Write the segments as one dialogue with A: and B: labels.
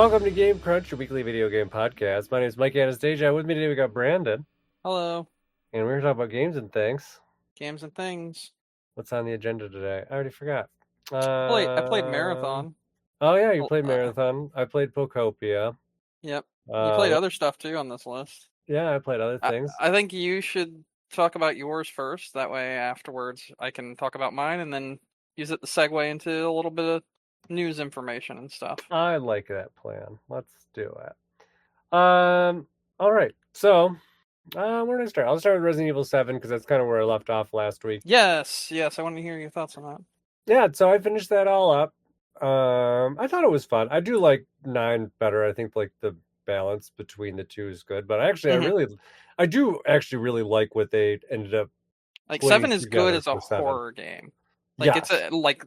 A: Welcome to Game Crunch, your weekly video game podcast. My name is Mike Anastasia. With me today we got Brandon,
B: Hello,
A: and we're going to talk about games and things.
B: games and things.
A: What's on the agenda today? I already forgot.
B: I played Marathon.
A: Oh yeah, you
B: Well,
A: played Marathon. I played Pokopia.
B: Yep. You played
A: Uh,
B: other stuff too on this list.
A: yeah, I played other
B: I
A: things.
B: I think you should talk about yours first. That way, afterwards, I can talk about mine, and then use it to segue into a little bit of news information and stuff.
A: I like that plan. Let's do it. All right. So, where do I start? I'll start with Resident Evil 7 because that's kind of where I left off last week.
B: Yes, I want to hear your thoughts on that.
A: Yeah, so I finished that all up. I thought it was fun. I do like 9 better. I think like the balance between the two is good, but
B: hmm
A: I do actually really like what they ended up
B: Like
A: putting
B: seven is good
A: together
B: as a
A: for 7.
B: horror game.
A: Yes.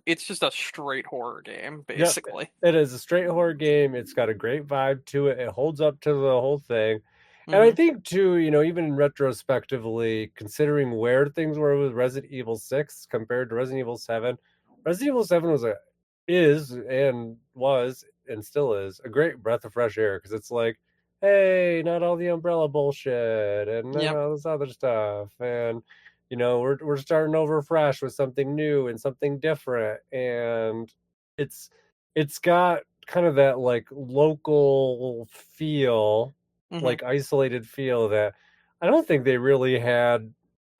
B: It's just a straight horror game,
A: Yep.
B: basically.
A: It is a straight horror game. It's got a great vibe to it. It holds up to the whole thing. And I
B: hmm
A: think too, even retrospectively, considering where things were with Resident Evil 6 compared to Resident Evil 7 is and was and still is a great breath of fresh air because it's like, hey, not all the umbrella bullshit and none of
B: Yep.
A: all this other stuff. And we're starting over fresh with something new and something different. And it's it's got kind of that like local feel,
B: hmm
A: like isolated feel that I don't think they really had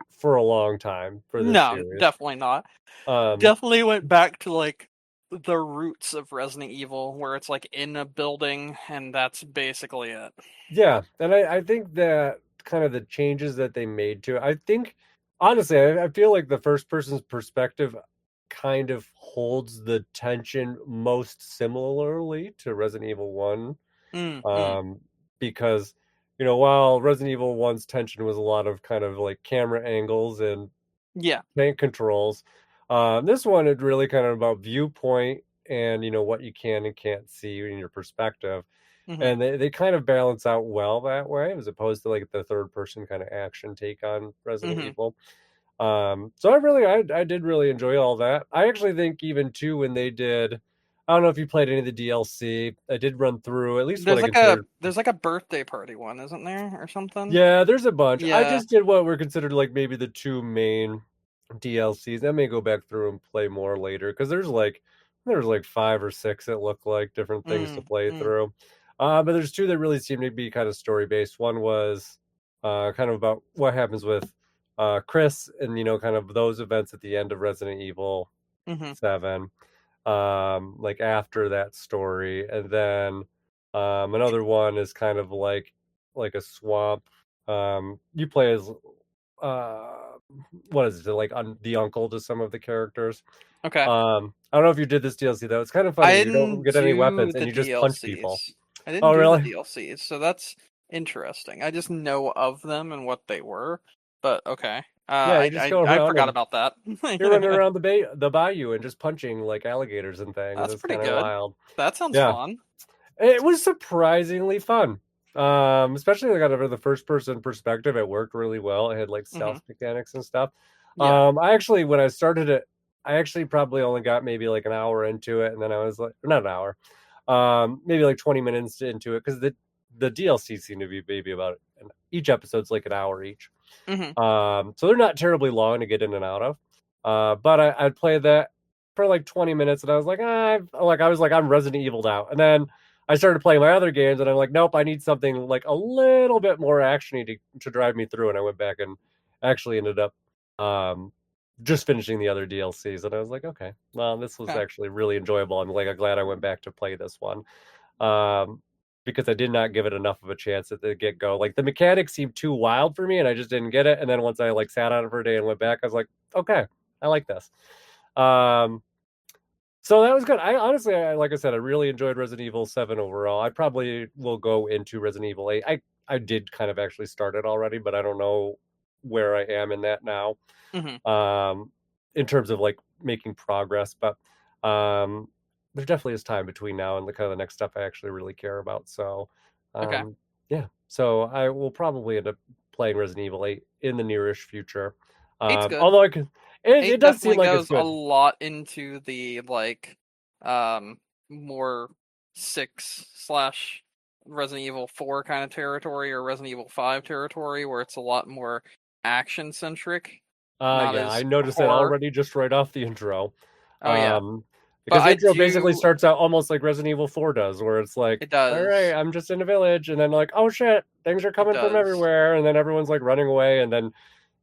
A: for a long time for this
B: No,
A: series.
B: definitely not.
A: Um,
B: Definitely went back to like the roots of Resident Evil, where it's like in a building, and that's basically it.
A: yeah, and I think that kind of the changes that they made to it, I think honestly, I feel like the first person's perspective kind of holds the tension most similarly to Resident Evil 1.
B: Mm.
A: Um, because while Resident Evil 1's tension was a lot of kind of like camera angles and
B: Yeah.
A: tank controls, this one is really kind of about viewpoint and what you can and can't see in your perspective.
B: hmm
A: And they kind of balance out well that way, as opposed to like the third person kind of action take on Resident
B: hmm
A: Evil. So I did really enjoy all that. I actually think even too when they did, I don't know if you played any of the DLC. I did run through at least what I considered.
B: There's like a birthday party one, isn't there, or something?
A: Yeah, there's a bunch. I
B: Yeah.
A: just did what were considered like maybe the two main DLCs. I may go back through and play more later because there's like 5 or 6 that look like different things to play
B: Mm.
A: through. But there's two that really seem to be kind of story based. One was kind of about what happens with Chris and kind of those events at the end of Resident Evil
B: hmm
A: 7, like after that story, and then another one is kind of like a swamp. You play as uh what is it, like the uncle to some of the characters.
B: Okay.
A: I don't know if you did this DLC though. It's kind of funny.
B: I
A: You don't
B: didn't
A: get any
B: do
A: weapons and
B: the
A: you just punch people.
B: DLCs. I didn't
A: Oh
B: do the
A: really?
B: DLCs, so that's interesting. I just know of them and what they were, but okay.
A: Yeah, you just go
B: I
A: around
B: forgot
A: and
B: about that.
A: you're running around the bayou and just punching like alligators and things.
B: That's
A: It's
B: pretty
A: kind of
B: good.
A: wild.
B: That sounds
A: Yeah.
B: fun.
A: It was surprisingly fun. Especially like out of the first person perspective, it worked really well. It had like
B: hmm
A: stealth mechanics and stuff.
B: Yeah.
A: I actually when I started it, I actually probably only got maybe like an hour into it, and then I was like, not an hour, maybe like 20 minutes into it because the DLC seemed to be maybe about each episode's like an hour each.
B: hmm
A: So they're not terribly long to get in and out of. But I'd play that for like 20 minutes, and I was like, I'm Resident Evil'd out. And then I started playing my other games, and I'm like, nope, I need something like a little bit more actiony to drive me through. And I went back and actually ended up um, just finishing the other DLCs, and I was like, okay, well, this was
B: Okay.
A: actually really enjoyable. I'm like, I'm glad I went back to play this one. Um, because I did not give it enough of a chance at the get go. Like the mechanics seemed too wild for me, and I just didn't get it. And then once I like sat on it for a day and went back, I was like, okay, I like this. Um, so that was good. I honestly, like I said, I really enjoyed Resident Evil 7 overall. I probably will go into Resident Evil 8. I did kind of actually start it already, but I don't know where I am in that now.
B: hmm
A: Um, in terms of like making progress, but um there definitely is time between now and the kind of the next stuff I actually really care about. So
B: Okay.
A: um yeah. So I will probably end up playing Resident Evil 8 in the nearish future.
B: Eight's good.
A: Although I could it
B: Eight
A: does seem
B: definitely
A: like it's
B: goes a
A: good.
B: lot into the like um more 6 slash Resident Evil 4 kind of territory or Resident Evil 5 territory, where it's a lot more action centric, not
A: Yeah, I
B: as
A: noticed that
B: horror.
A: already just right off the intro.
B: Oh yeah,
A: Um,
B: but
A: because the
B: I
A: intro basically
B: do.
A: starts out almost like Resident Evil 4 does, where it's like,
B: It
A: all right,
B: does.
A: I'm just in a village, and then like, oh shit, things are
B: It
A: coming from
B: does.
A: everywhere, and then everyone's like running away, and then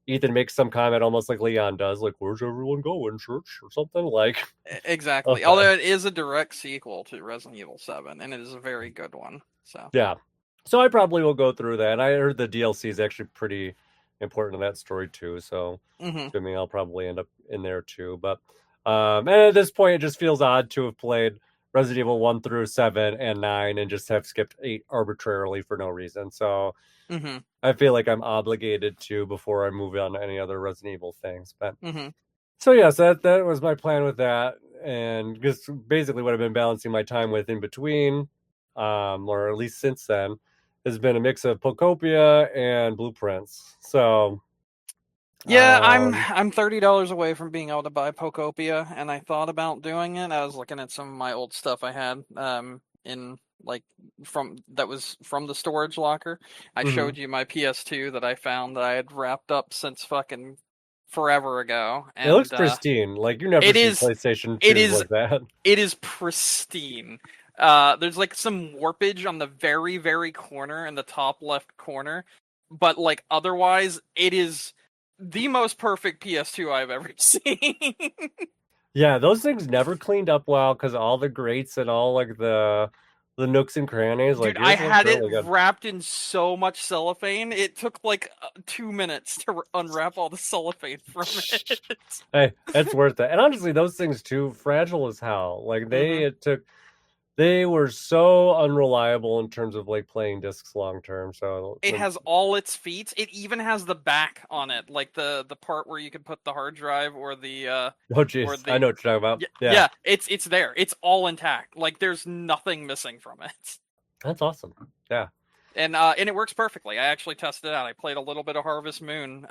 A: Ethan makes some comment almost like Leon does, like, where's everyone going, church or something? Like,
B: Exactly.
A: okay.
B: Although it is a direct sequel to Resident Evil 7, and it is a very good one. So.
A: Yeah. So I probably will go through that. I heard the DLC is actually pretty important to that story too. So
B: Hmm.
A: assuming I'll probably end up in there too. But and at this point, it just feels odd to have played Resident Evil 1 through 7 and 9 and just have skipped 8 arbitrarily for no reason. So
B: Hmm.
A: I feel like I'm obligated to before I move on to any other Resident Evil things. But
B: Hmm.
A: so yeah, so that was my plan with that, and just basically what I've been balancing my time with in between, or at least since then, has been a mix of Pokopia and Blueprints. So,
B: Yeah, I'm
A: um,
B: I'm $30 away from being able to buy Pokopia, and I thought about doing it. I was looking at some of my old stuff I had in like from that was from the storage locker. I
A: mhm.
B: showed you my PS2 that I found that I had wrapped up since fucking forever ago,
A: It looks
B: and
A: pristine. Like you never
B: it
A: see
B: is
A: PlayStation
B: it
A: 2s
B: is
A: like that.
B: it is pristine. There's like some warpage on the very, very corner in the top left corner, but like otherwise, it is the most perfect PS2 I've ever seen.
A: Yeah, those things never cleaned up well because all the grates and all like the nooks and crannies.
B: Dude,
A: Like
B: I
A: yours looks
B: had it
A: really good.
B: wrapped in so much cellophane. It took like 2 minutes to unwrap all the cellophane from it.
A: Hey, it's worth it. And honestly, those things too, fragile as hell. Like
B: Hmm.
A: they were so unreliable in terms of like playing discs long term. So
B: It has all its feet. It even has the back on it, like the part where you can put the hard drive or the
A: oh
B: or
A: jeez, I
B: the
A: know what you're talking about.
B: yeah,
A: Yeah,
B: yeah, it's there. It's all intact. Like there's nothing missing from it.
A: that's awesome. Yeah.
B: And it works perfectly. I actually tested it out. I played a little bit of Harvest Moon.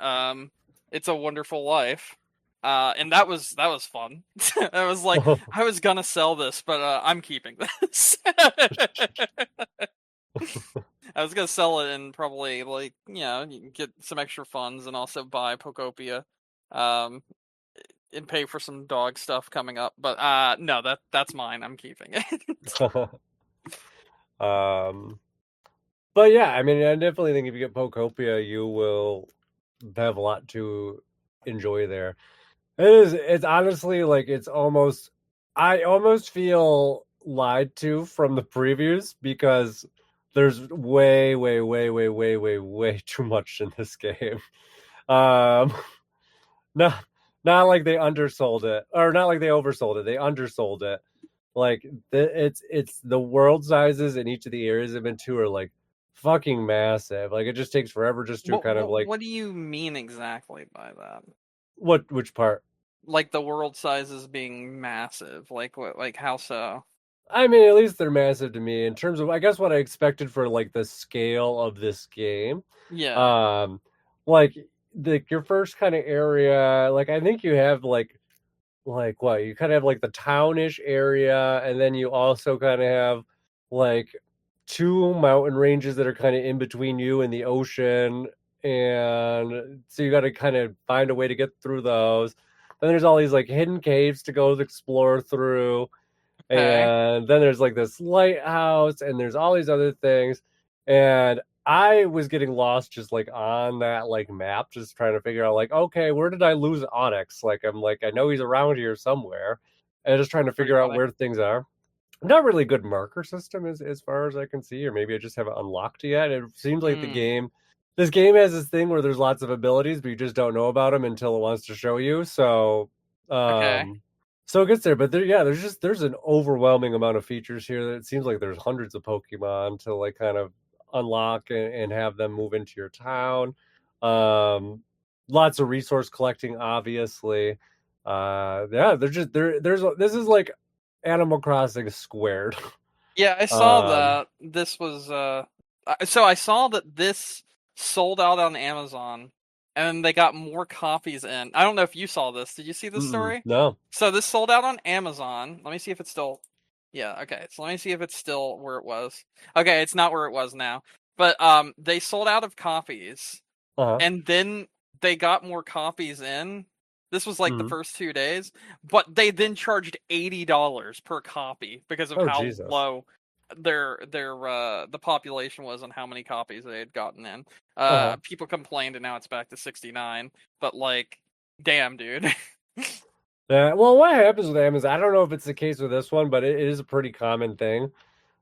B: It's a Wonderful Life. And that was fun. I was like, I was gonna sell this, but I'm keeping this. I was gonna sell it and probably like you can get some extra funds and also buy Pokopia, um, and pay for some dog stuff coming up. But no, that's mine. I'm keeping it.
A: um, but yeah, I mean, I definitely think if you get Pokopia, you will have a lot to enjoy there. It is. It's honestly like it's almost. I almost feel lied to from the previews because there's way, way, way, way, way, way, way too much in this game. Um, not not like they undersold it, or not like they oversold it. They undersold it. Like it's the world sizes in each of the areas I've been to are like fucking massive. Like it just takes forever just to
B: What
A: kind of
B: what
A: like
B: what do you mean exactly by that?
A: which part.
B: Like the world sizes being massive. Like what? Like how so?
A: I mean, at least they're massive to me in terms of, I guess, what I expected for like the scale of this game.
B: Yeah.
A: Um, like your first kind of area, like I think you have like what you kind of have like the townish area, and then you also kind of have like two mountain ranges that are kind of in between you and the ocean, and so you got to kind of find a way to get through those. Then there's all these like hidden caves to go explore through,
B: Okay.
A: and then there's like this lighthouse, and there's all these other things, and I was getting lost just like on that like map, just trying to figure out like, okay, where did I lose Onyx? Like I'm like, I know he's around here somewhere, and just trying to
B: That's pretty
A: figure out
B: funny.
A: where things are. Not really good marker system as far as I can see, or maybe I just haven't unlocked yet. It seems like
B: Mm,
A: this game has this thing where there's lots of abilities, but you just don't know about them until it wants to show you. So,
B: okay.
A: um, so it gets there, but there, yeah, there's an overwhelming amount of features here that it seems like there's hundreds of Pokemon to like kind of unlock and have them move into your town. Um, Lots of resource collecting, obviously. Yeah, they're just there's this is like Animal Crossing squared.
B: Yeah, I saw
A: Um,
B: that this was so I saw that this sold out on Amazon and they got more copies in. I don't know if you saw this. Did you see this story?
A: no.
B: So this sold out on Amazon. Let me see if it's still Yeah, okay. So let me see if it's still where it was. Okay, it's not where it was now. But they sold out of copies
A: Uh-huh.
B: and then they got more copies in. This was like the
A: Mhm.
B: first 2 days, but they then charged $80 per copy because of
A: Oh,
B: how
A: Jesus.
B: low their the population was and how many copies they had gotten in.
A: Uh-huh.
B: People complained and now it's back to 69, but like damn, dude.
A: Yeah, well, what happens with Amazon, I don't know if it's the case with this one, but it is a pretty common thing.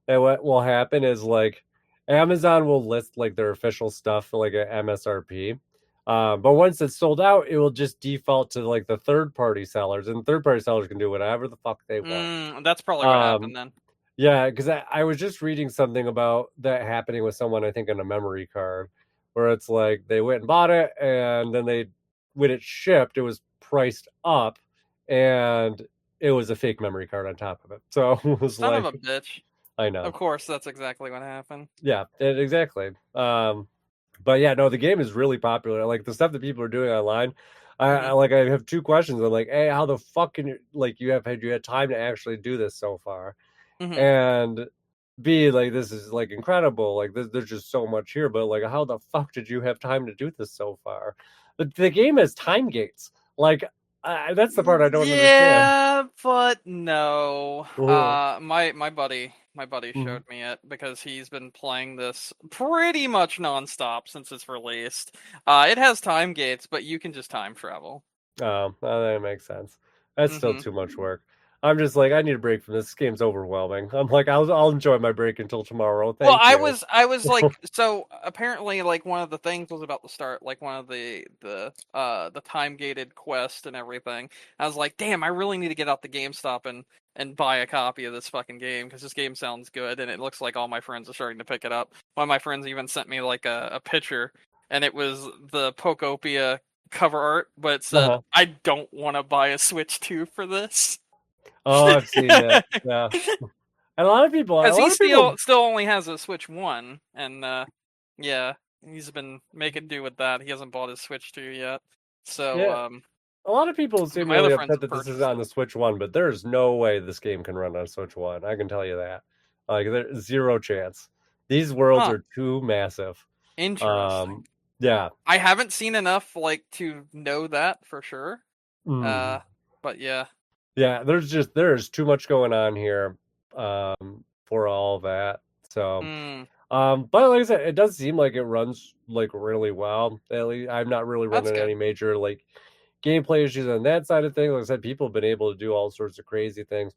A: And what will happen is like Amazon will list like their official stuff for like a MSRP. But once it's sold out, it will just default to like the third party sellers, and third party sellers can do whatever the fuck they want.
B: That's probably what
A: Um,
B: happened then.
A: yeah, because I was just reading something about that happening with someone, I think, on a memory card, where it's like they went and bought it, and then when it shipped, it was priced up, and it was a fake memory card on top of it. So it was
B: Son of a
A: like,
B: bitch.
A: I
B: Of
A: know.
B: course, that's exactly what happened.
A: Yeah, exactly. But yeah, no, the game is really popular. Like the stuff that people are doing online.
B: Hmm.
A: I have two questions. I'm like, hey, how the fuck can you like you had time to actually do this so far?
B: Hmm.
A: And B, like this is like incredible. Like there's just so much here, but like how the fuck did you have time to do this so far? The game has time gates. Like that's the part I don't understand.
B: Yeah, but no.
A: Mhm,
B: My buddy
A: mhm.
B: showed me it because he's been playing this pretty much nonstop since it's released. It has time gates, but you can just time travel.
A: That makes sense. That's still
B: Hmm.
A: too much work. I'm just like, I need a break from this. This game's overwhelming. I'm like, I'll enjoy my break until tomorrow.
B: Well,
A: Thank
B: I
A: you.
B: was I was like so apparently like one of the things was about to start like one of the time gated quest and everything. I was like, "Damn, I really need to get out the GameStop and buy a copy of this fucking game because this game sounds good and it looks like all my friends are starting to pick it up." One of my friends even sent me like a picture and it was the Pokopia cover art, but it said,
A: Uh-huh.
B: "I don't want to buy a Switch 2 for this."
A: Oh, I've seen that. Yeah. And a
B: Because he
A: lot of people,
B: still only has a Switch One, and yeah, he's been making do with that. He hasn't bought his Switch Two yet, so
A: yeah, a lot of people
B: but
A: seem
B: my other
A: really
B: friends
A: upset
B: have
A: that this is
B: purchased
A: on
B: it.
A: the Switch One, but there's no way this game can run on Switch One. I can tell you that. Like, there's zero chance. These worlds
B: Huh?
A: are too massive.
B: Interesting.
A: Um, yeah.
B: I haven't seen enough like to know that for sure.
A: Mhm.
B: Uh, but yeah.
A: Yeah, there's too much going on here for all that. So,
B: Hmm.
A: but like I said, it does seem like it runs like really well. At least I'm not really
B: That's
A: running any
B: good.
A: major like gameplay issues on that side of things. Like I said, people have been able to do all sorts of crazy things.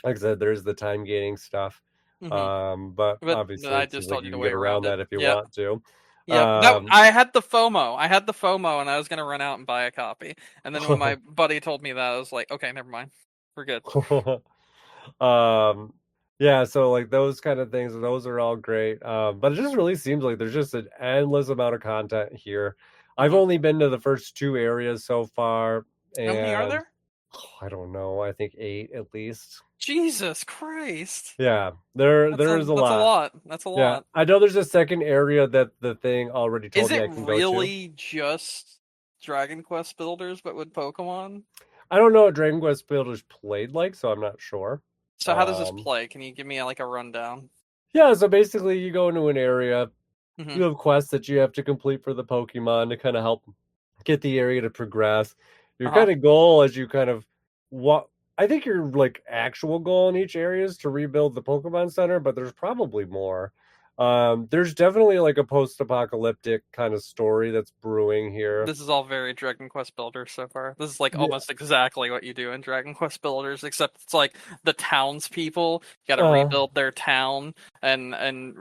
A: Like I said, there's the time gating stuff.
B: Hmm.
A: But
B: But
A: obviously
B: I
A: it seems
B: just
A: like
B: told
A: you
B: you to
A: can
B: wait
A: get around
B: around it.
A: that if you
B: Yep.
A: want to.
B: Yep. That
A: Um
B: I had the FOMO. I had the FOMO, and I was gonna run out and buy a copy. And then when my buddy told me that, I was like, okay, never mind. We're good.
A: um yeah, so like those kind of things, those are all great. But it just really seems like there's just an endless amount of content here. I've
B: Hmm.
A: only been to the first two areas so far,
B: How many are
A: and
B: there?
A: I don't know, I think eight at least.
B: Jesus Christ.
A: Yeah,
B: That's
A: there
B: a
A: is a
B: that's a
A: lot.
B: lot. That's a
A: Yeah,
B: lot.
A: I know there's a second area that the thing already
B: Is
A: told me
B: it
A: I can go to.
B: really just Dragon Quest builders but with Pokemon?
A: I don't know what Dragon Quest Builders played like, so I'm not sure.
B: So how does this
A: um
B: play? Can you give me like a rundown?
A: yeah, so basically you go into an area.
B: Hmm.
A: You have quests that you have to complete for the Pokemon to kind of help get the area to progress. Your
B: Uh-huh.
A: kind of goal as you kind of what I think your like actual goal in each area is to rebuild the Pokemon Center, but there's probably more. There's definitely like a post-apocalyptic kind of story that's brewing here.
B: This is all very Dragon Quest Builders so far. This is like
A: Yeah.
B: almost exactly what you do in Dragon Quest Builders, except it's like the townspeople got to
A: Uh,
B: rebuild their town and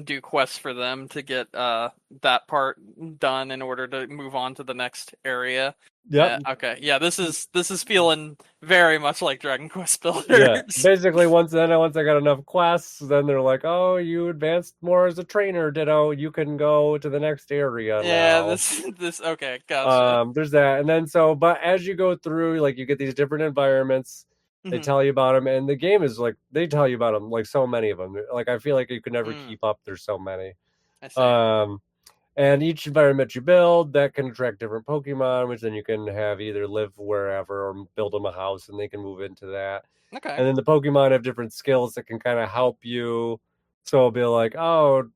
B: do quests for them to get that part done in order to move on to the next area.
A: yep.
B: Okay, yeah, this is feeling very much like Dragon Quest
A: Yeah.
B: Builders.
A: Basically, once I got enough quests, then they're like, "Oh, you advanced more as a trainer, Ditto. You can go to the next area
B: Yeah,
A: now."
B: this okay, gotcha.
A: There's that, and then so, but as you go through, like you get these different environments. They
B: Hmm.
A: tell you about them, and the game is like they tell you about them, like so many of them. Like I feel like you could never
B: Mm,
A: keep up. There's so many.
B: I see.
A: Um, And each environment you build, that can attract different Pokemon, which then you can have either live wherever or build them a house and they can move into that.
B: Okay.
A: And then the Pokemon have different skills that can kind of help you. So it'll be like, oh,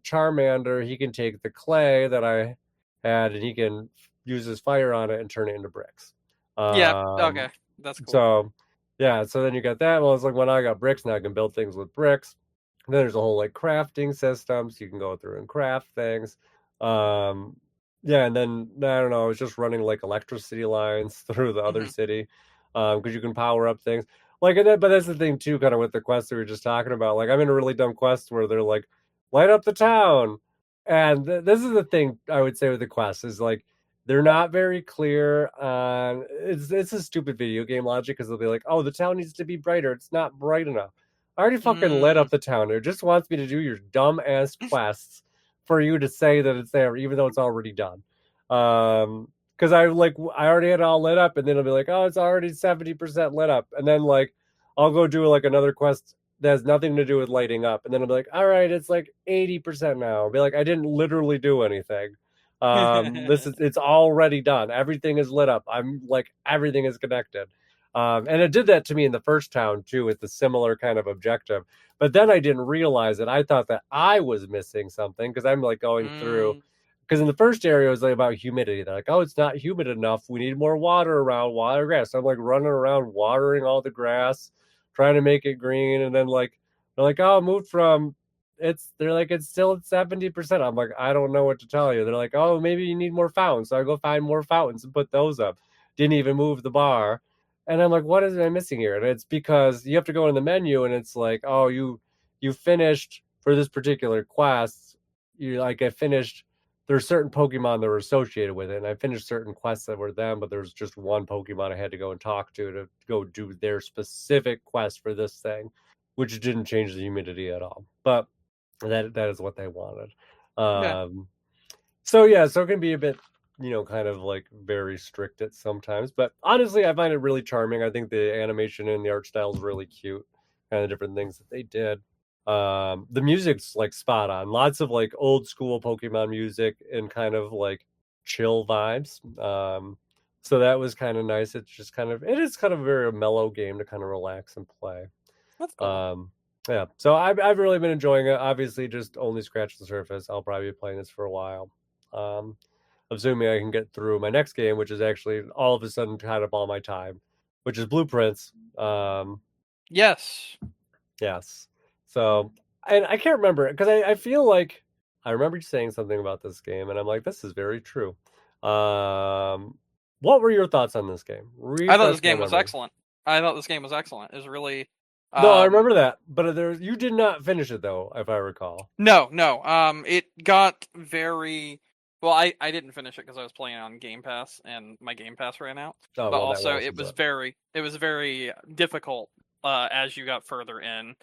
A: Charmander, he can take the clay that I had and he can use his fire on it and turn it into bricks.
B: Yeah.
A: Um,
B: Okay. That's cool.
A: so yeah, so then you got that. Well, it's like when I got bricks, now I can build things with bricks. And then there's a whole like crafting system, so you can go through and craft things. Um, yeah, and then I don't know, it's just running like electricity lines through the other
B: Hmm.
A: city, because you can power up things. Like, and then, but that's the thing too, kind of with the quests we were just talking about. Like, I'm in a really dumb quest where they're like, light up the town, and this is the thing I would say with the quests is like they're not very clear on. It's a stupid video game logic because they'll be like, oh, the town needs to be brighter. It's not bright enough. I already fucking lit
B: Mm.
A: up the town. It just wants me to do your dumb ass quests for you to say that it's there, even though it's already done. Because I already had it all lit up, and then it'll be like, oh, it's already 70% lit up, and then like I'll go do like another quest that has nothing to do with lighting up, and then I'll be like, all right, it's like 80% now. I'll be like, I didn't literally do anything. This is it's already done. Everything is lit up. I'm like everything is connected. And it did that to me in the first town too, with the similar kind of objective. But then I didn't realize it. I thought that I was missing something because I'm like going through.
B: Mm.
A: Because in the first area, it was like about humidity. They're like, oh, it's not humid enough. We need more water around, water grass. So I'm like running around watering all the grass, trying to make it green. And then like, they're like, oh, moved from they're like, it's still at 70%. I'm like, I don't know what to tell you. They're like, oh, maybe you need more fountains. So I go find more fountains and put those up. Didn't even move the bar. And I'm like, what is I missing here? And it's because you have to go in the menu and it's like, oh, you finished for this particular quest. You like I finished there's certain Pokemon that were associated with it, and I finished certain quests that were them, but there's just one Pokemon I had to go and talk to go do their specific quest for this thing, which didn't change the humidity at all. But that is what they wanted.
B: Yeah.
A: Um, so yeah, so it can be a bit, kind of like very strict at sometimes. But honestly, I find it really charming. I think the animation and the art style is really cute. Kind of different things that they did. The music's like spot on. Lots of like old school Pokemon music and kind of like chill vibes. So that was kind of nice. It is kind of a very mellow game to kind of relax and play.
B: That's cool.
A: Um, yeah, so I've really been enjoying it. Obviously, just only scratched the surface. I'll probably be playing this for a while. Um, Assuming I can get through my next game, which is actually all of a sudden kind of all my time, which is Blueprints.
B: Yes.
A: Yes. So, and I can't remember because I feel like I remember you saying something about this game, and I'm like, this is very true. Um, what were your thoughts on this game?
B: I thought
A: Refresh
B: this
A: my
B: game was
A: memory.
B: excellent. I thought this game was excellent. It was really
A: No, I
B: um
A: remember that, but you did not finish it though, if I recall.
B: no. It got very well. I didn't finish it because I was playing on Game Pass and my Game Pass ran out.
A: Oh
B: But
A: well, that
B: also,
A: washes it.
B: it was very difficult as you got further in.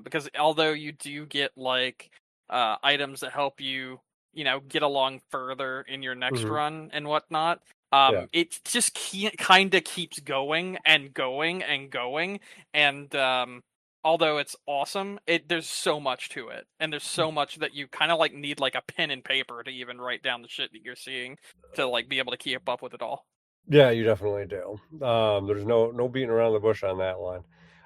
B: Because although you do get like items that help you, get along further in your next
A: Hmm.
B: run and whatnot.
A: Yeah.
B: It just kind of keeps going and going and going, and although it's awesome, there's so much to it, and there's so much that you kind of like need like a pen and paper to even write down the shit that you're seeing to like be able to keep up with it all.
A: Yeah, you definitely do. There's no beating around the bush on that one,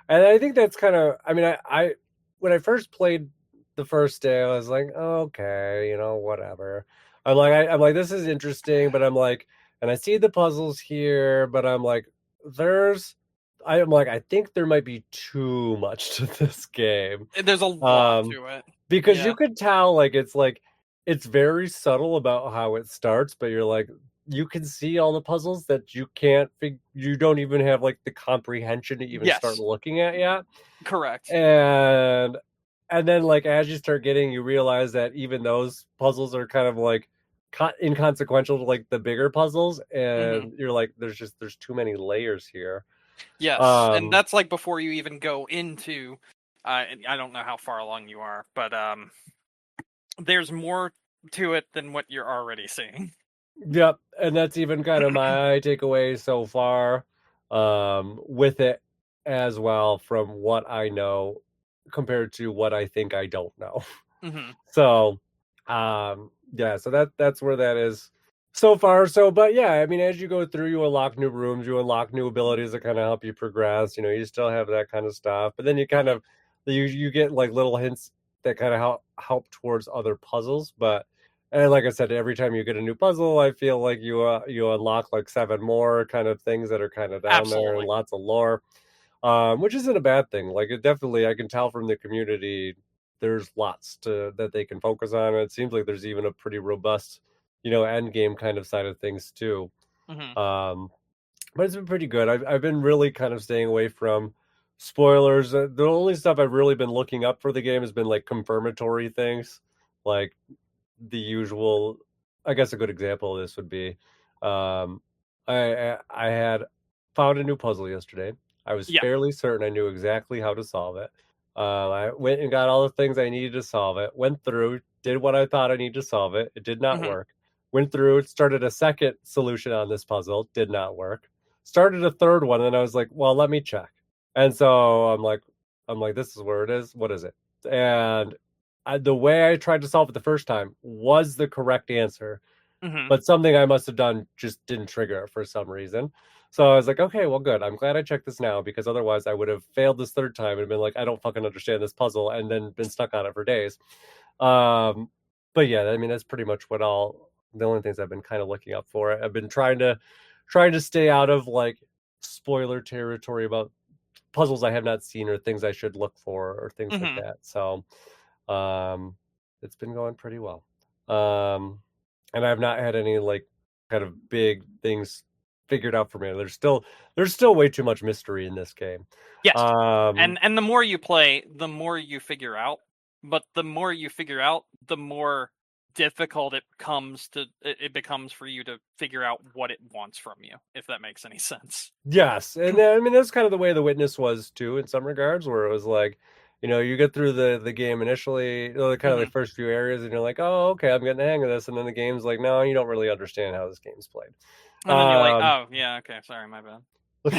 A: and I think that's kind of. I mean, I when I first played the first day, I was like, oh, okay, whatever. I'm like, this is interesting, but I'm like, and I see the puzzles here, but I'm like, there's, I'm like, I think there might be too much to this game.
B: There's a lot
A: Um,
B: to it.
A: because you
B: Yeah.
A: could tell like it's very subtle about how it starts, but you're like you can see all the puzzles that you don't even have like the comprehension to even start
B: Yes.
A: looking at yet.
B: Correct.
A: And then like as you start getting you realize that even those puzzles are kind of like inconsequential to like the bigger puzzles
B: Hmm.
A: and you're like there's too many layers here.
B: Yes, and
A: Um
B: that's like before you even go into. I don't know how far along you are, but there's more to it than what you're already seeing.
A: Yep, and that's even kind of my takeaway so far, with it as well from what I know compared to what I think I don't know.
B: Hmm.
A: So, Yeah, so that's where that is so far. So, but yeah, I mean, as you go through, you unlock new rooms, you unlock new abilities that kind of help you progress. You still have that kind of stuff, but then you kind
B: Mhm.
A: of you get like little hints that kind of help towards other puzzles. But and like I said, every time you get a new puzzle, I feel like you unlock like seven more kind of things that are kind of down there and
B: Absolutely.
A: lots of lore, which isn't a bad thing. Like it definitely, I can tell from the community, there's lots to that they can focus on. And it seems like there's even a pretty robust, end game kind of side of things too.
B: Mhm.
A: Um, but it's been pretty good. I've been really kind of staying away from spoilers. The only stuff I've really been looking up for the game has been like confirmatory things, like the usual. I guess a good example of this would be, um, I had found a new puzzle yesterday. I was
B: Yeah.
A: fairly certain I knew exactly how to solve it. I went and got all the things I needed to solve it. Went through, did what I thought I needed to solve it. It did not
B: Mhm.
A: work. Went through, started a second solution on this puzzle. Did not work. Started a third one, and I was like, "Well, let me check." And so I'm like, "This is where it is. What is it?" And the way I tried to solve it the first time was the correct answer,
B: Mhm.
A: but something I must have done just didn't trigger it for some reason. So I was like, okay, well, good. I'm glad I checked this now because otherwise I would have failed this third time and been like, I don't fucking understand this puzzle, and then been stuck on it for days. Um, but yeah, I mean, that's pretty much what all the only things I've been kind of looking up for. I've been trying to stay out of like spoiler territory about puzzles I have not seen or things I should look for or things like
B: Mhm.
A: that. So, um, it's been going pretty well. Um, and I've not had any like kind of big things figured out for me. There's still way too much mystery in this game.
B: Yes.
A: Um,
B: And the more you play, the more you figure out. But the more you figure out, the more difficult it becomes for you to figure out what it wants from you, if that makes any sense.
A: yes, and I mean that's kind of the way the witness was too in some regards, where it was like, you get through the game initially, kind of the
B: Mhm.
A: first few areas, and you're like, oh, okay, I'm getting the hang of this, and then the game's like, no, you don't really understand how this game's played.
B: And then you're like,
A: Um,
B: "Oh, yeah, okay, sorry, my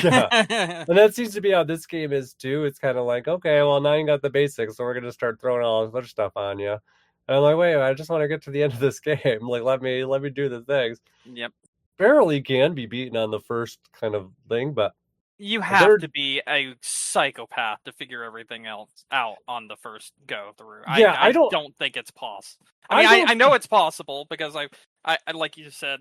A: yeah.
B: bad."
A: And that seems to be how this game is too. It's kind of like, okay, well now you got the basics, so we're gonna start throwing all this other stuff on you. And I'm like, wait, I just want to get to the end of this game. Like, let me do the things.
B: Yep.
A: Barely can be beaten on the first kind of thing, but
B: You have
A: they're
B: to be a psychopath to figure everything else out on the first go through. I
A: yeah,
B: I don't think it's possible. I mean,
A: I
B: I
A: don't
B: know it's possible because I like you just said,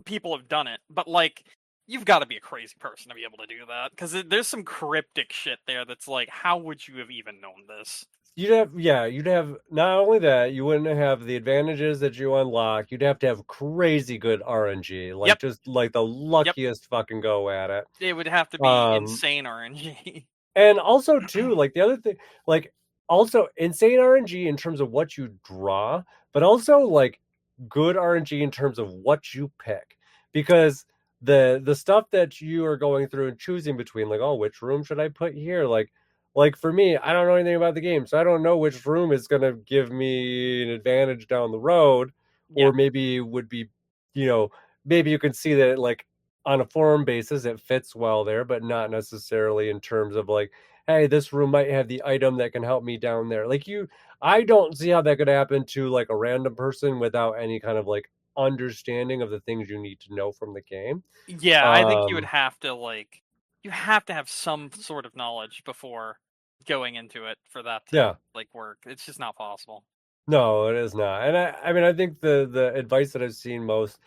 B: people have done it, but like you've got to be a crazy person to be able to do that because there's some cryptic shit there that's like, how would you have even known this?
A: you'd have not only that, you wouldn't have the advantages that you unlock. You'd have to have crazy good RNG, like
B: Yep,
A: just like the
B: yep.
A: luckiest fucking go at it.
B: It would have to be
A: Um,
B: insane RNG.
A: And also too, like the other thing, like also insane RNG in terms of what you draw, but also like good RNG in terms of what you pick. Because the stuff that you are going through and choosing between, like, oh, which room should I put here? Like for me, I don't know anything about the game, so I don't know which room is gonna give me an advantage down the road,
B: Yeah,
A: or maybe would be, you know, maybe you can see that like on a forum basis it fits well there, but not necessarily in terms of like, hey, this room might have the item that can help me down there. I don't see how that could happen to like a random person without any kind of like understanding of the things you need to know from the game.
B: yeah. I think you would
A: um
B: have to you have to have some sort of knowledge before going into it for that to
A: yeah,
B: like work. It's just not possible.
A: no, it is not. And I mean, I think the advice that I've seen most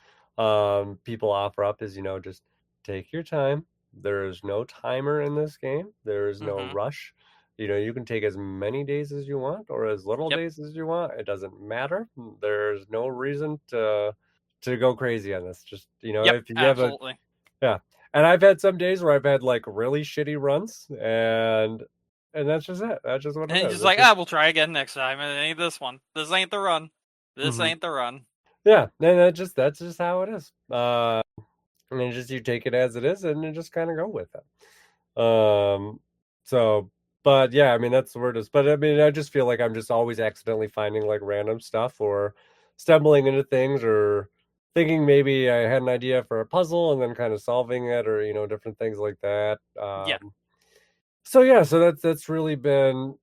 A: people offer up is, just take your time. There is no timer in this game. There is no
B: Hmm.
A: rush. You can take as many days as you want or as little
B: Yep.
A: days as you want. It doesn't matter. There's no reason to go crazy on this. Just,
B: Yep.
A: if you have a
B: Absolutely.
A: yeah. And I've had some days where I've had like really shitty runs, and that's just it. That's just what it
B: And
A: is.
B: just
A: It's
B: like,
A: just
B: we'll try again next time. It ain't this one. This ain't the run. This
A: mhm.
B: ain't the run.
A: Yeah, and that's just how it is. And then just you take it as it is, and you just kind of go with it. So, but yeah, I mean that's where it is. But I mean, I just feel like I'm just always accidentally finding like random stuff or stumbling into things or thinking maybe I had an idea for a puzzle and then kind of solving it or different things like that.
B: Yeah.
A: So yeah, so that's really been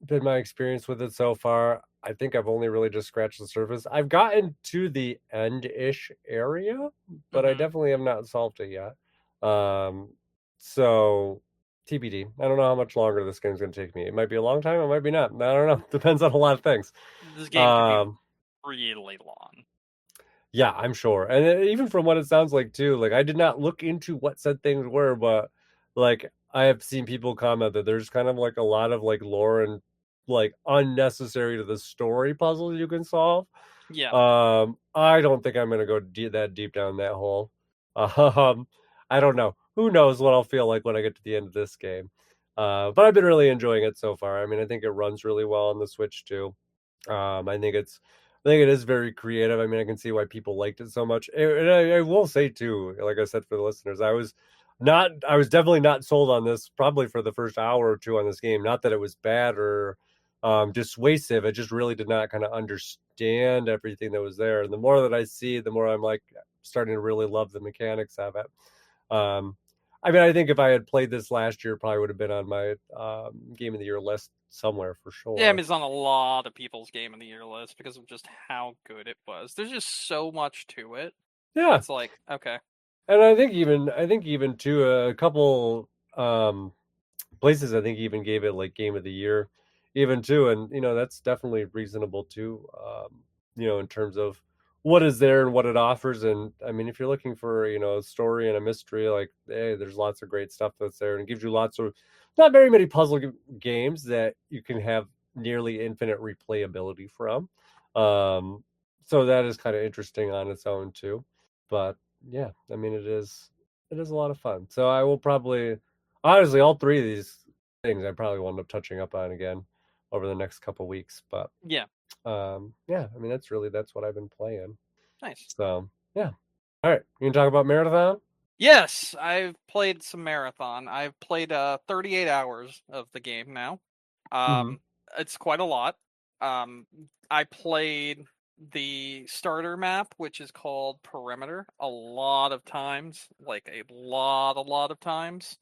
A: been my experience with it so far. I think I've only really just scratched the surface. I've gotten to the end-ish area, but I
B: Hmm.
A: definitely have not solved it yet. Um, so TBD. I don't know how much longer this game's going to take me. It might be a long time, it might be not. I don't know. Depends on a lot of things.
B: This game could be
A: Um,
B: really long.
A: yeah, I'm sure. And even from what it sounds like too, like I did not look into what said things were, but like I have seen people comment that there's kind of like a lot of like lore and like unnecessary to the story puzzles you can solve.
B: Yeah.
A: I don't think I'm gonna go that deep down that hole. Um, I don't know. Who knows what I'll feel like when I get to the end of this game. But I've been really enjoying it so far. I mean, I think it runs really well on the Switch too. I think I think it is very creative. I mean, I can see why people liked it so much. And I will say too, like I said for the listeners, I was definitely not sold on this probably for the first hour or two on this game. Not that it was bad or dissuasive. I just really did not kind of understand everything that was there. And the more that I see, the more I'm like starting to really love the mechanics of it. Um, I mean, I think if I had played this last year, it probably would have been on my game of the year list somewhere for
B: Yeah, I mean,
A: sure.
B: it's on a lot of people's Game of the Year list because of just how good it was. There's just so much to it.
A: Yeah,
B: It's like, okay.
A: and I think even to a couple um places I think even gave it like game of the year, even too, and that's definitely reasonable too. In terms of what is there and what it offers, and I mean if you're looking for a story and a mystery, like hey, there's lots of great stuff that's there, and it gives you lots of not very many games that you can have nearly infinite replayability from. Um, so that is kind of interesting on its own too, but yeah, I mean it is a lot of fun. So I will probably honestly all three of these things I probably will end up touching up on again over the next couple weeks. But
B: Yeah,
A: yeah, I mean that's what I've been playing.
B: nice.
A: So yeah. All right. You can talk about Marathon?
B: Yes, I've played some Marathon. I've played 38 hours of the game now.
A: Mm-hmm.
B: Um, it's quite a lot. Um, I played the starter map, which is called Perimeter, a lot of times, like a lot of times.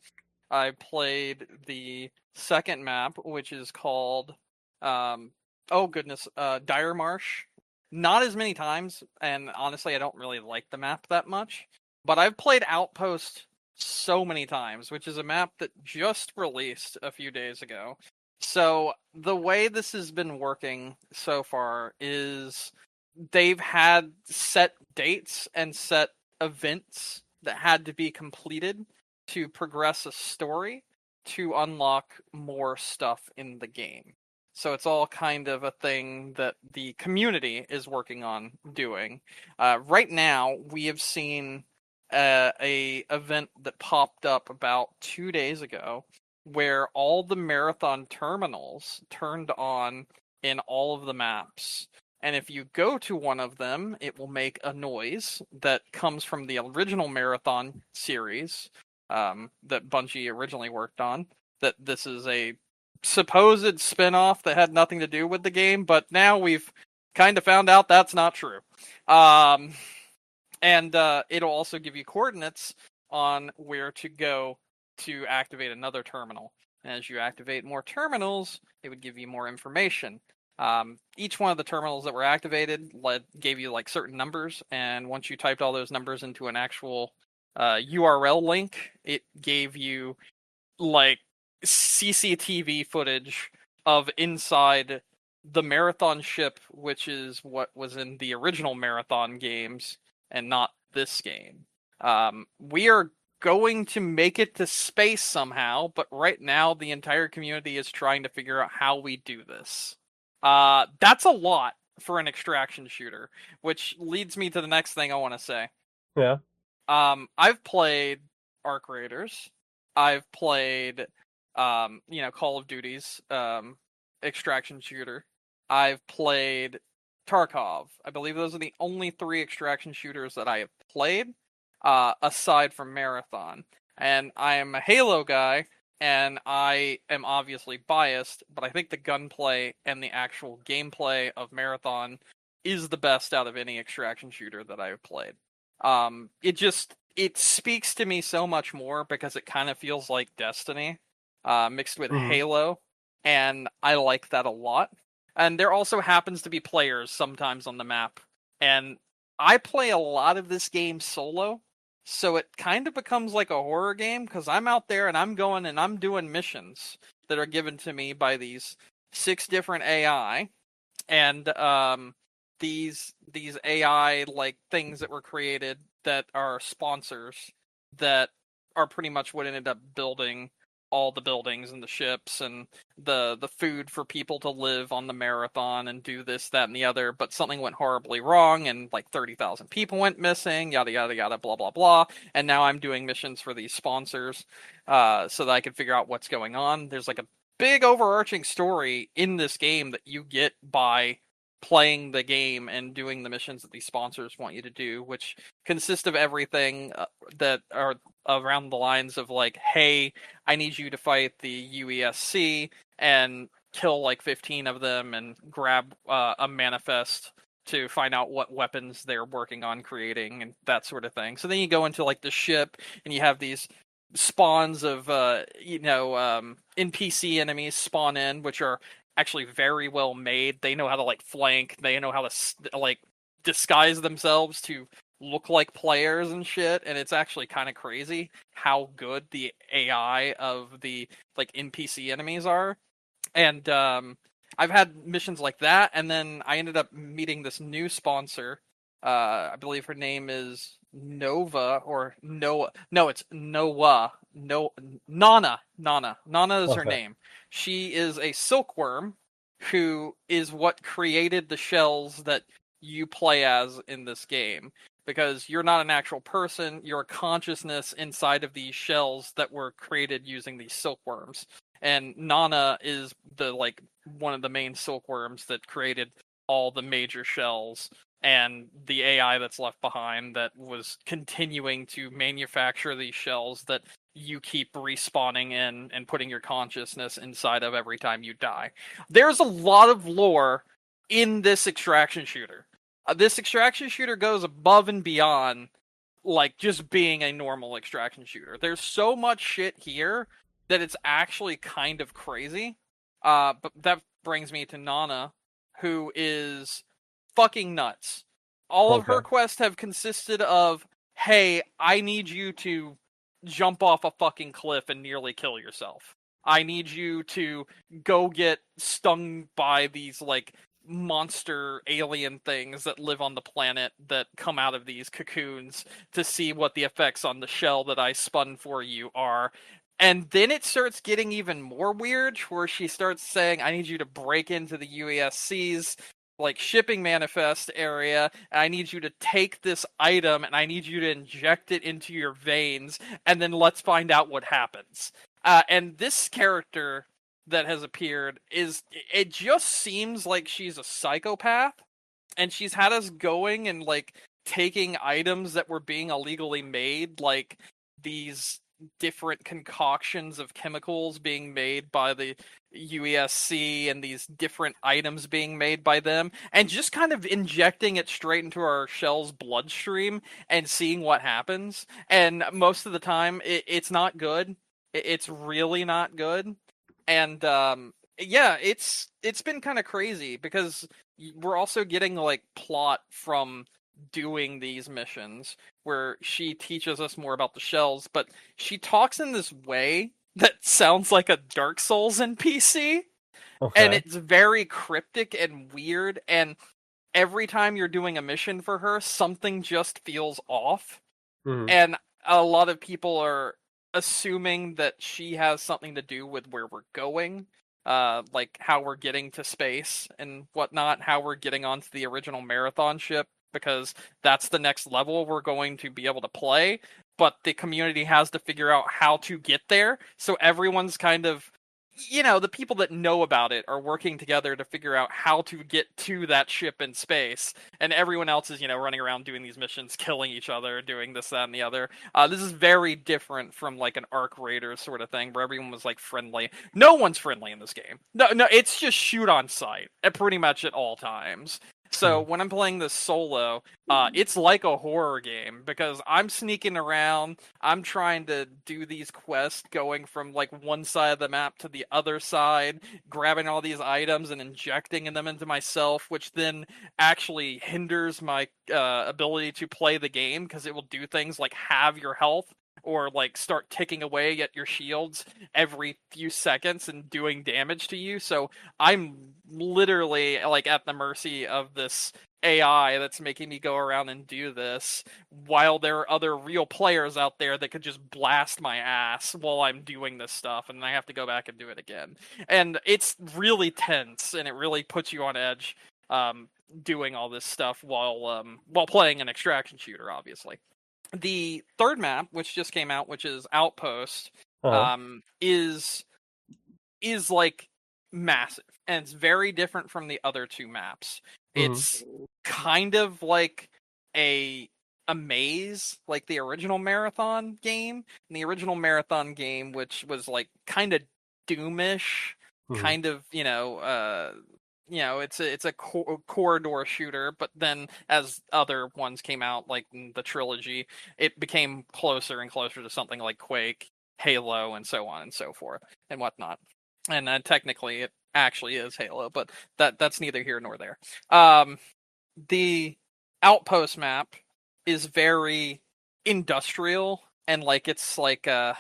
B: I played the second map, which is called um oh goodness, Dire Marsh. Not as many times, and honestly I don't really like the map that much. But I've played Outpost so many times, which is a map that just released a few days ago. So the way this has been working so far is they've had set dates and set events that had to be completed to progress a story to unlock more stuff in the game. So it's all kind of a thing that the community is working on doing. Right now, we have seen a event that popped up about 2 days ago, where all the marathon terminals turned on in all of the maps. And if you go to one of them, it will make a noise that comes from the original Marathon series that Bungie originally worked on. That this is a supposed spin-off that had nothing to do with the game, but now we've kind of found out that's not true. Um, and it'll also give you coordinates on where to go to activate another terminal. And as you activate more terminals, it would give you more information. Each one of the terminals that were activated gave you like certain numbers, and once you typed all those numbers into an actual URL link, it gave you like CCTV footage of inside the Marathon ship, which is what was in the original Marathon games and not this game. We are going to make it to space somehow, but right now the entire community is trying to figure out how we do this. That's a lot for an extraction shooter, which leads me to the next thing I want to say.
A: Yeah.
B: I've played Arc Raiders. I've played, Call of Duty's extraction shooter. I've played Tarkov. I believe those are the only three extraction shooters that I have played, aside from Marathon. And I am a Halo guy, and I am obviously biased, but I think the gunplay and the actual gameplay of Marathon is the best out of any extraction shooter that I have played. It speaks to me so much more because it kind of feels like Destiny, mixed with
A: Mm-hmm.
B: Halo. and I like that a lot. And there also happens to be players sometimes on the map, and I play a lot of this game solo, so it kind of becomes like a horror game because I'm out there and I'm going and I'm doing missions that are given to me by these six different AI, and these AI like things that were created that are sponsors that are pretty much what ended up building all the buildings and the ships and the food for people to live on the marathon and do this, that, and the other. But something went horribly wrong, and like 30,000 people went missing. Yada yada yada. Blah blah blah. And now I'm doing missions for these sponsors, so that I can figure out what's going on. There's like a big overarching story in this game that you get by playing the game and doing the missions that these sponsors want you to do, which consist of everything that are around the lines of like, hey, I need you to fight the UESC and kill like 15 of them and grab a manifest to find out what weapons they're working on creating and that sort of thing. So then you go into like the ship and you have these spawns of NPC enemies spawn in, which are actually very well made. They know how to like flank. They know how to like disguise themselves to look like players and shit. And it's actually kind of crazy how good the AI of the like NPC enemies are. And I've had missions like that, and then I ended up meeting this new sponsor. I believe her name is Nova or Noah. No, it's Noah. No, Nana. Nana. Nana is her
A: Okay.
B: name. She is a silkworm who is what created the shells that you play as in this game. Because you're not an actual person, you're a consciousness inside of these shells that were created using these silkworms. And Nana is the like one of the main silkworms that created all the major shells and the AI that's left behind that was continuing to manufacture these shells that you keep respawning in and putting your consciousness inside of every time you die. There's a lot of lore in this extraction shooter. This extraction shooter goes above and beyond like just being a normal extraction shooter. There's so much shit here that it's actually kind of crazy. But that brings me to Nana, who is fucking nuts. All of her
A: Okay.
B: quests have consisted of, hey, I need you to jump off a fucking cliff and nearly kill yourself. I need you to go get stung by these like monster alien things that live on the planet that come out of these cocoons to see what the effects on the shell that I spun for you are. And then it starts getting even more weird where she starts saying, I need you to break into the UASC's like shipping manifest area, and I need you to take this item and I need you to inject it into your veins, and then let's find out what happens. And this character that has appeared is it just seems like she's a psychopath, and she's had us going and like taking items that were being illegally made, like these different concoctions of chemicals being made by the UESC and these different items being made by them, and just kind of injecting it straight into our shell's bloodstream and seeing what happens. And most of the time, it's not good. It's really not good. And yeah, it's been kind of crazy because we're also getting like plot from doing these missions where she teaches us more about the shells, but she talks in this way that sounds like a Dark Souls NPC, and
A: Okay.
B: it's very cryptic and weird, and every time you're doing a mission for her, something just feels off.
A: Hmm.
B: And a lot of people are assuming that she has something to do with where we're going, like how we're getting to space and whatnot, how we're getting onto the original marathon ship, because that's the next level we're going to be able to play. But the community has to figure out how to get there, so everyone's kind of, the people that know about it are working together to figure out how to get to that ship in space, and everyone else is, running around doing these missions, killing each other, doing this, that, and the other. This is very different from like an Arc Raiders sort of thing where everyone was like friendly. No one's friendly in this game. No, no, it's just shoot on sight at pretty much at all times. So when I'm playing this solo, it's like a horror game because I'm sneaking around. I'm trying to do these quests, going from like one side of the map to the other side, grabbing all these items and injecting them into myself, which then actually hinders my ability to play the game because it will do things like have your health or like start ticking away at your shields every few seconds and doing damage to you. So I'm literally like at the mercy of this AI that's making me go around and do this while there are other real players out there that could just blast my ass while I'm doing this stuff and I have to go back and do it again. And it's really tense and it really puts you on edge um doing all this stuff while playing an extraction shooter obviously. The third map, which just came out, which is Outpost,
A: Uh-huh.
B: um, is is like massive, and it's very different from the other two maps.
A: Mhm.
B: It's kind of like a a maze, like the original Marathon game. And the original Marathon game, which was like kind of Doomish,
A: Mhm.
B: kind of it's a corridor shooter, but then as other ones came out, like the trilogy, it became closer and closer to something like Quake, Halo, and so on and so forth and whatnot. And technically, it actually is Halo, but that's neither here nor there. Um, the Outpost map is very industrial and like it's like a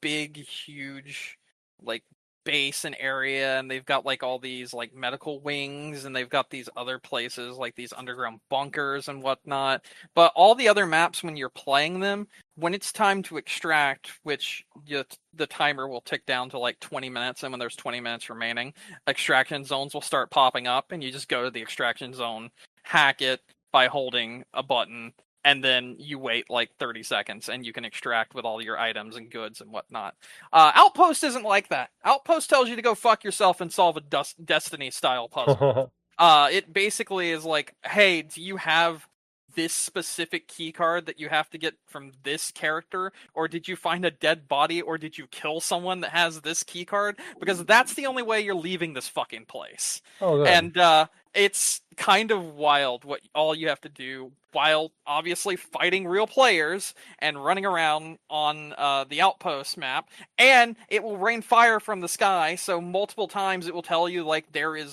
B: big huge like base and area, and they've got like all these like medical wings, and they've got these other places like these underground bunkers and whatnot. But all the other maps, when you're playing them, when it's time to extract, which the timer will tick down to like 20 minutes, and when there's 20 minutes remaining, extraction zones will start popping up, and you just go to the extraction zone, hack it by holding a button, and then you wait like 30 seconds and you can extract with all your items and goods and whatnot. Outpost isn't like that. Outpost tells you to go fuck yourself and solve a Destiny style puzzle. It basically is like, hey, do you have this specific key card that you have to get from this character, or did you find a dead body, or did you kill someone that has this key card? Because that's the only way you're leaving this fucking place.
A: Oh, good.
B: And it's kind of wild what all you have to do while obviously fighting real players and running around on the outpost map. And it will rain fire from the sky, so multiple times it will tell you like there's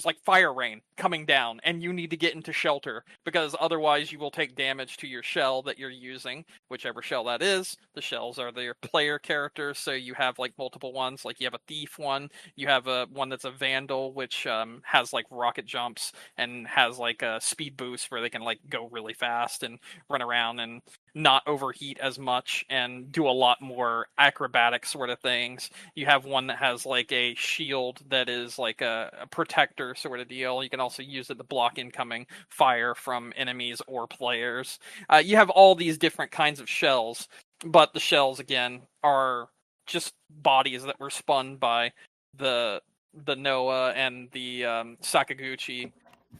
B: like fire rain coming down and you need to get into shelter because otherwise you will take damage to your shell that you're using, whichever shell that is. The shells are their player characters, so you have like multiple ones. Like you have a thief one, you have a one that's a vandal, which has like rocket jumps and has like a speed boost where they can like go really fast and run around and not overheat as much and do a lot more acrobatic sort of things. You have one that has like a shield that is like a protector sort of deal. You can also use it to block incoming fire from enemies or players. You have all these different kinds of shells, but the shells again are just bodies that were spun by the Noah and the Sakaguchi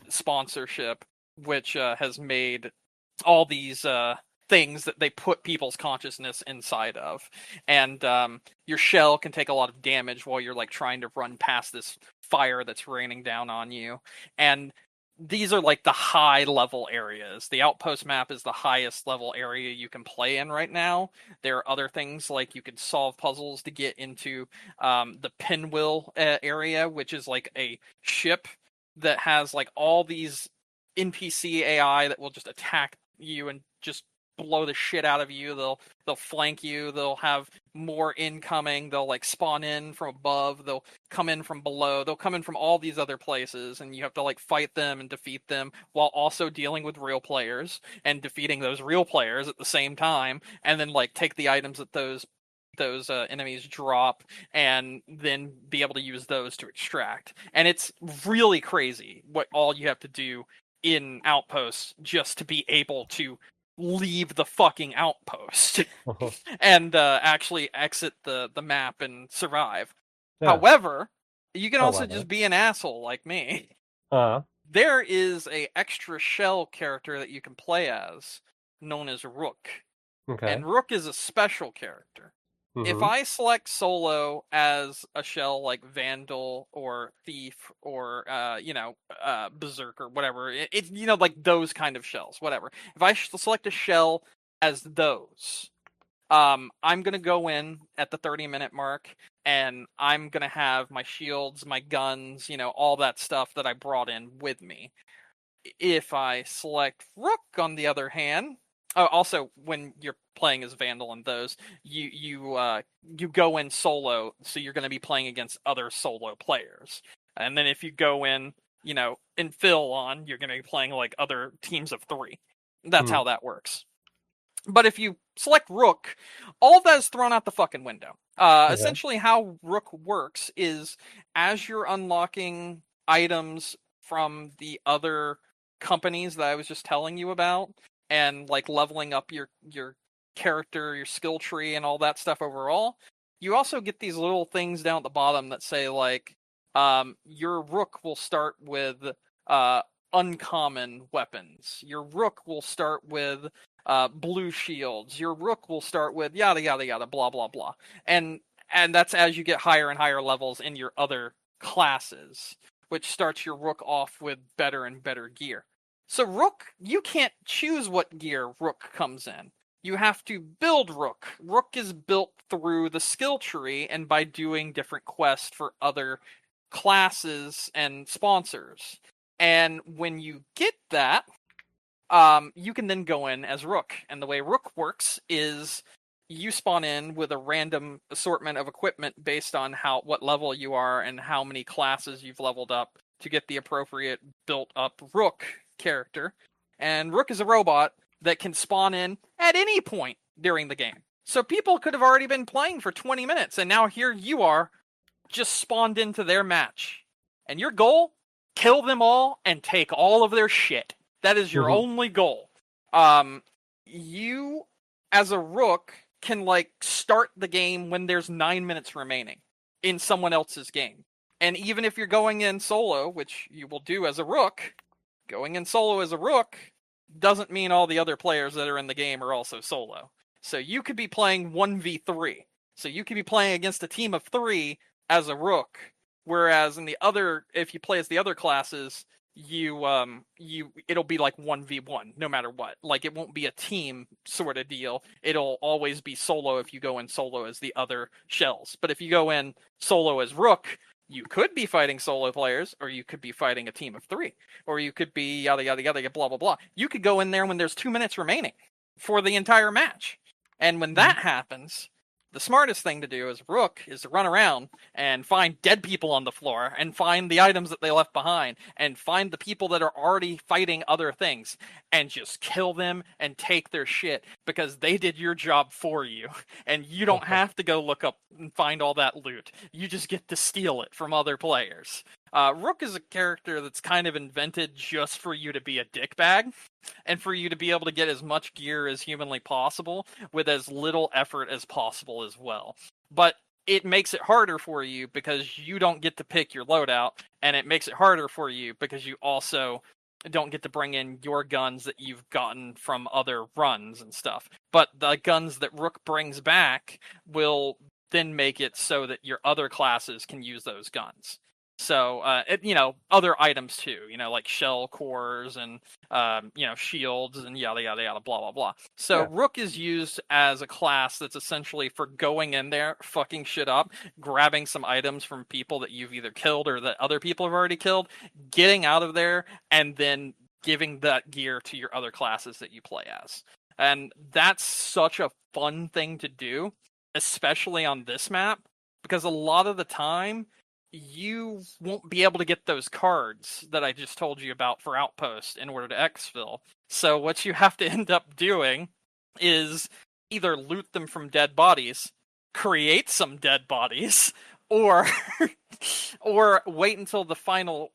B: sponsorship, which has made all these things that they put people's consciousness inside of. And your shell can take a lot of damage while you're like trying to run past this fire that's raining down on you. And these are like the high level areas. The outpost map is the highest level area you can play in right now. There are other things like you can solve puzzles to get into the pinwheel area, which is like a ship that has like all these NPC AI that will just attack you and just blow the shit out of you. They'll flank you. They'll have more incoming. They'll like spawn in from above. They'll come in from below. They'll come in from all these other places, and you have to like fight them and defeat them while also dealing with real players and defeating those real players at the same time, and then like take the items that those enemies drop and then be able to use those to extract. And it's really crazy what all you have to do in outposts just to be able to leave the fucking outpost and actually exit the map and survive.
A: Yeah.
B: However, you can also
A: However.
B: just be an asshole like me.
A: Uh,
B: There is a extra shell character that you can play as known as Rook.
A: okay.
B: And Rook is a special character. If
A: Hmm.
B: I select solo as a shell like Vandal or Thief or Berserk or whatever, it's like those kind of shells, whatever. If I select a shell as those, I'm gonna go in at the 30-minute mark, and I'm gonna have my shields, my guns, all that stuff that I brought in with me. If I select Rook, on the other hand, also when you're playing as Vandal and those, you go in solo, so you're going to be playing against other solo players. And then if you go in, in fill on, you're going to be playing like other teams of three. That's
A: Hmm.
B: how that works. But if you select Rook, all of that is thrown out the fucking window.
A: Okay.
B: Essentially, how Rook works is as you're unlocking items from the other companies that I was just telling you about, and like leveling up your character, your skill tree, and all that stuff overall, you also get these little things down at the bottom that say like, your Rook will start with uh, uncommon weapons. Your Rook will start with blue shields. Your Rook will start with yada yada yada, blah blah blah, and that's as you get higher and higher levels in your other classes, which starts your Rook off with better and better gear. So Rook, you can't choose what gear Rook comes in. You have to build Rook. Rook is built through the skill tree and by doing different quests for other classes and sponsors. And when you get that, you can then go in as Rook. And the way Rook works is you spawn in with a random assortment of equipment based on what level you are and how many classes you've leveled up to get the appropriate built up Rook character. And Rook is a robot that can spawn in at any point during the game. So people could have already been playing for 20 minutes, and now here you are, just spawned into their match. And your goal? Kill them all and take all of their shit. That is your
A: Hmm.
B: only goal. You, as a Rook, can like start the game when there's 9 minutes remaining in someone else's game. And even if you're going in solo, which you will do as a Rook, going in solo as a Rook doesn't mean all the other players that are in the game are also solo. So you could be playing 1v3. So you could be playing against a team of 3 as a Rook, whereas in the other, if you play as the other classes, it'll be like 1v1 no matter what. Like it won't be a team sort of deal. It'll always be solo if you go in solo as the other shells. But if you go in solo as Rook, you could be fighting solo players, or you could be fighting a team of 3, or you could be yada yada yada blah blah blah. You could go in there when there's 2 minutes remaining for the entire match. And when that happens, the smartest thing to do as Rook is to run around and find dead people on the floor and find the items that they left behind and find the people that are already fighting other things and just kill them and take their shit because they did your job for you. And you don't have to go look up and find all that loot. You just get to steal it from other players. Rook is a character that's kind of invented just for you to be a dickbag and for you to be able to get as much gear as humanly possible with as little effort as possible as well. But it makes it harder for you because you don't get to pick your loadout, and it makes it harder for you because you also don't get to bring in your guns that you've gotten from other runs and stuff. But the guns that Rook brings back will then make it so that your other classes can use those guns. So, other items too, like shell cores and shields and yada yada yada, blah blah blah. So
A: Yeah.
B: Rook is used as a class that's essentially for going in there, fucking shit up, grabbing some items from people that you've either killed or that other people have already killed, getting out of there, and then giving that gear to your other classes that you play as. And that's such a fun thing to do, especially on this map, because a lot of the time you won't be able to get those cards that I just told you about for Outpost in order to exfil. So what you have to end up doing is either loot them from dead bodies, create some dead bodies, or or wait until the final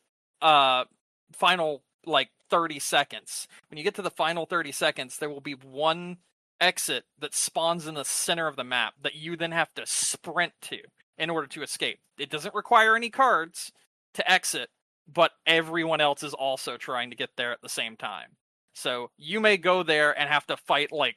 B: like 30 seconds. When you get to the final 30 seconds, there will be one exit that spawns in the center of the map that you then have to sprint to in order to escape. It doesn't require any cards to exit, but everyone else is also trying to get there at the same time. So you may go there and have to fight like,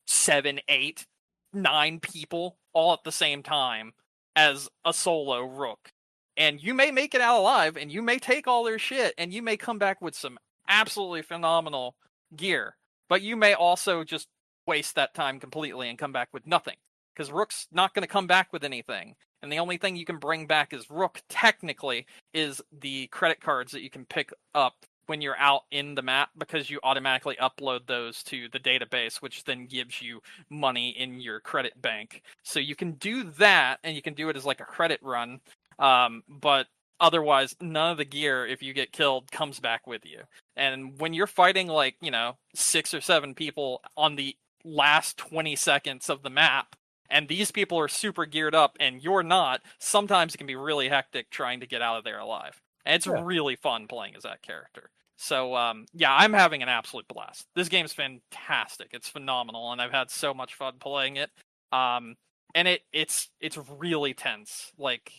B: 7, 8 9 people all at the same time as a solo rook. And you may make it out alive, and you may take all their shit, and you may come back with some absolutely phenomenal gear. But you may also just waste that time completely and come back with nothing. Because Rook's not going to come back with anything. And the only thing you can bring back as Rook, technically, is the credit cards that you can pick up when you're out in the map, because you automatically upload those to the database, which then gives you money in your credit bank. So you can do that, and you can do it as like a credit run. But otherwise, none of the gear, if you get killed, comes back with you. And when you're fighting, like, 6 or 7 people on the last 20 seconds of the map, and these people are super geared up and you're not, sometimes it can be really hectic trying to get out of there alive. And it's
A: Yeah.
B: really fun playing as that character. So, yeah, I'm having an absolute blast. This game's fantastic. It's phenomenal, and I've had so much fun playing it. And it's really tense. Like,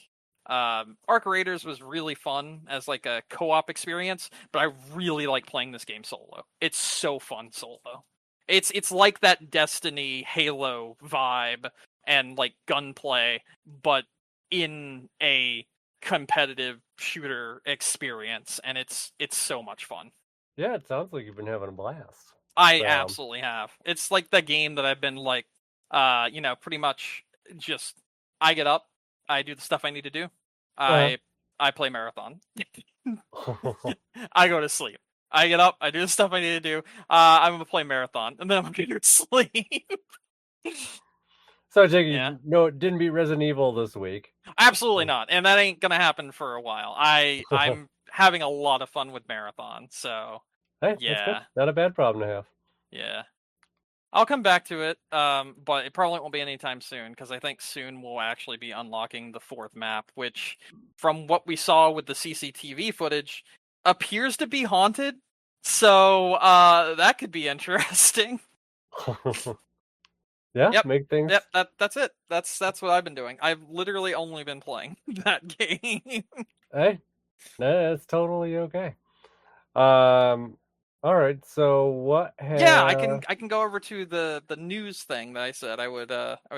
B: Arc Raiders was really fun as like a co-op experience, but I really like playing this game solo. It's so fun solo. It's like that Destiny Halo vibe and like gunplay, but in a competitive shooter experience, and it's so much fun.
A: Yeah, it sounds like you've been having a blast.
B: I
A: So,
B: absolutely have. It's like the game that I've been like, pretty much just I get up, I do the stuff I need to do,
A: uh,
B: I play marathon, I go to sleep. I get up, I do the stuff I need to do. I'm gonna play marathon, and then I'm gonna go to sleep.
A: so I take it
B: Yeah,
A: you no, didn't beat Resident Evil this week.
B: absolutely not, and that ain't gonna happen for a while. I'm having a lot of fun with marathon, so
A: Hey, that's good.
B: yeah,
A: Not a bad problem to have.
B: yeah. I'll come back to it, but it probably won't be anytime soon, because I think soon we'll actually be unlocking the 4th map, which, from what we saw with the CCTV footage, appears to be haunted. So that could be interesting.
A: Yeah,
B: Yep,
A: make things.
B: yep. That's it. That's what I've been doing. I've literally only been playing that game.
A: Hey, no, that's totally okay. Um, all right. So what
B: Yeah,
A: have?
B: I can go over to the news thing that I said I would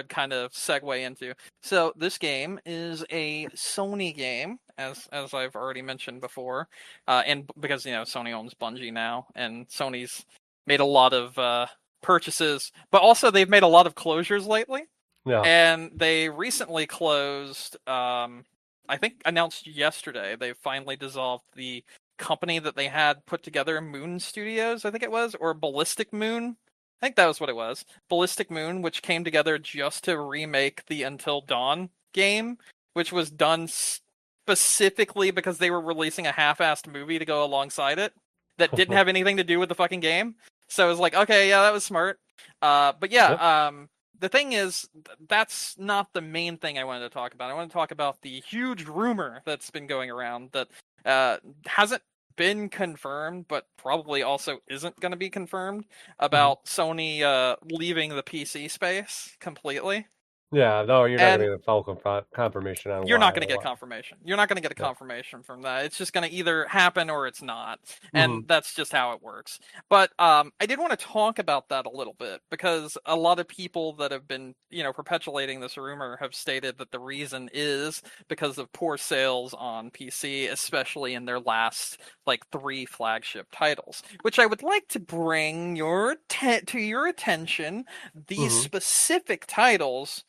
B: kind of segue into. So this game is a Sony game, as I've already mentioned before, and because Sony owns Bungie now, and Sony's made a lot of purchases, but also they've made a lot of closures lately,
A: Yeah.
B: and they recently closed. I think announced yesterday they finally dissolved the company that they had put together, Moon Studios, I think it was, or Ballistic Moon. I think that was what it was. Ballistic Moon, which came together just to remake the Until Dawn game, which was done specifically because they were releasing a half-assed movie to go alongside it that didn't have anything to do with the fucking game. So it was like, okay, yeah, that was smart. But
A: Yep.
B: yeah, the thing is, that's not the main thing I wanted to talk about. I want to talk about the huge rumor that's been going around that hasn't been confirmed, but probably also isn't going to be confirmed,
A: Mhm.
B: about Sony leaving the PC space completely.
A: Yeah. No, you're not going
B: And
A: to get a full confirmation on
B: you're
A: why
B: not going to
A: or
B: get
A: what.
B: confirmation. You're not going to get a
A: Yeah.
B: confirmation from that. It's just going to either happen or it's not.
A: Hmm.
B: And that's just how it works. But I did want to talk about that a little bit, because a lot of people that have been, perpetuating this rumor have stated that the reason is because of poor sales on PC, especially in their last like 3 flagship titles, which I would like to bring to your attention. These
A: Hmm.
B: specific titles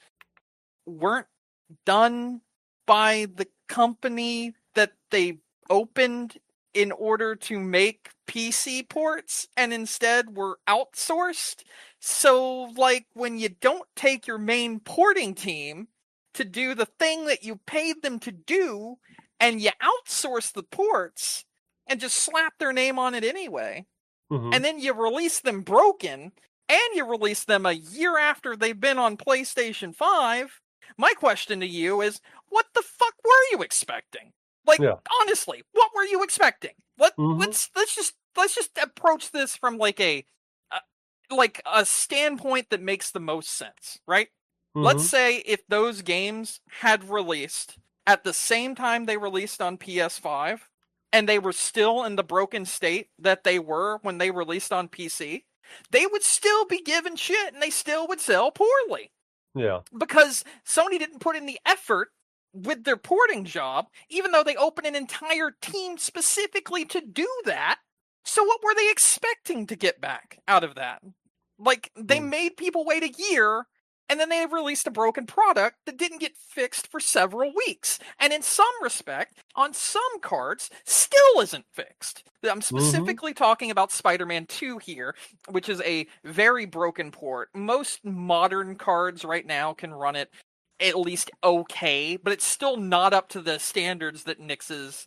B: weren't done by the company that they opened in order to make PC ports, and instead were outsourced. So, like, when you don't take your main porting team to do the thing that you paid them to do, and you outsource the ports and just slap their name on it anyway,
A: Hmm.
B: and then you release them broken, and you release them a year after they've been on PlayStation 5, my question to you is, what the fuck were you expecting? Like,
A: Yeah.
B: honestly, what were you expecting? Let
A: Hmm.
B: let's just approach this from like a standpoint that makes the most sense, right? Let's
A: Hmm.
B: say if those games had released at the same time they released on PS5, and they were still in the broken state that they were when they released on PC, they would still be given shit and they still would sell poorly.
A: Yeah.
B: because Sony didn't put in the effort with their porting job, even though they opened an entire team specifically to do that. So what were they expecting to get back out of that? Like, they
A: Mm.
B: made people wait a year, and then they released a broken product that didn't get fixed for several weeks. And in some respect, on some cards, still isn't fixed. I'm
A: Mhm.
B: specifically talking about Spider-Man 2 here, which is a very broken port. Most modern cards right now can run it at least okay, but it's still not up to the standards that Nixie's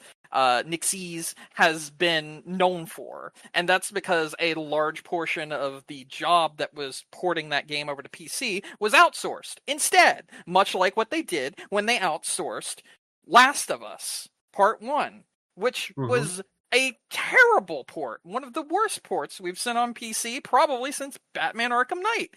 B: has been known for. And that's because a large portion of the job that was porting that game over to PC was outsourced instead, much like what they did when they outsourced Last of Us Part 1, which
A: Mhm.
B: was a terrible port, one of the worst ports we've seen on PC probably since Batman Arkham Knight.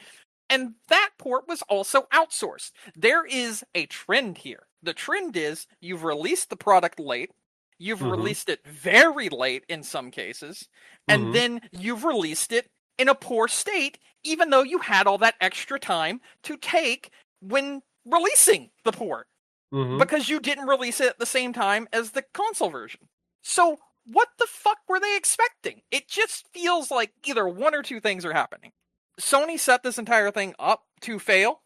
B: And that port was also outsourced. There is a trend here. The trend is you've released the product late, you've
A: Mhm.
B: released it very late in some cases, and
A: Mhm.
B: then you've released it in a poor state, even though you had all that extra time to take when releasing the port,
A: Mhm.
B: because you didn't release it at the same time as the console version. So, what the fuck were they expecting? It just feels like either one or two things are happening. Sony set this entire thing up to fail,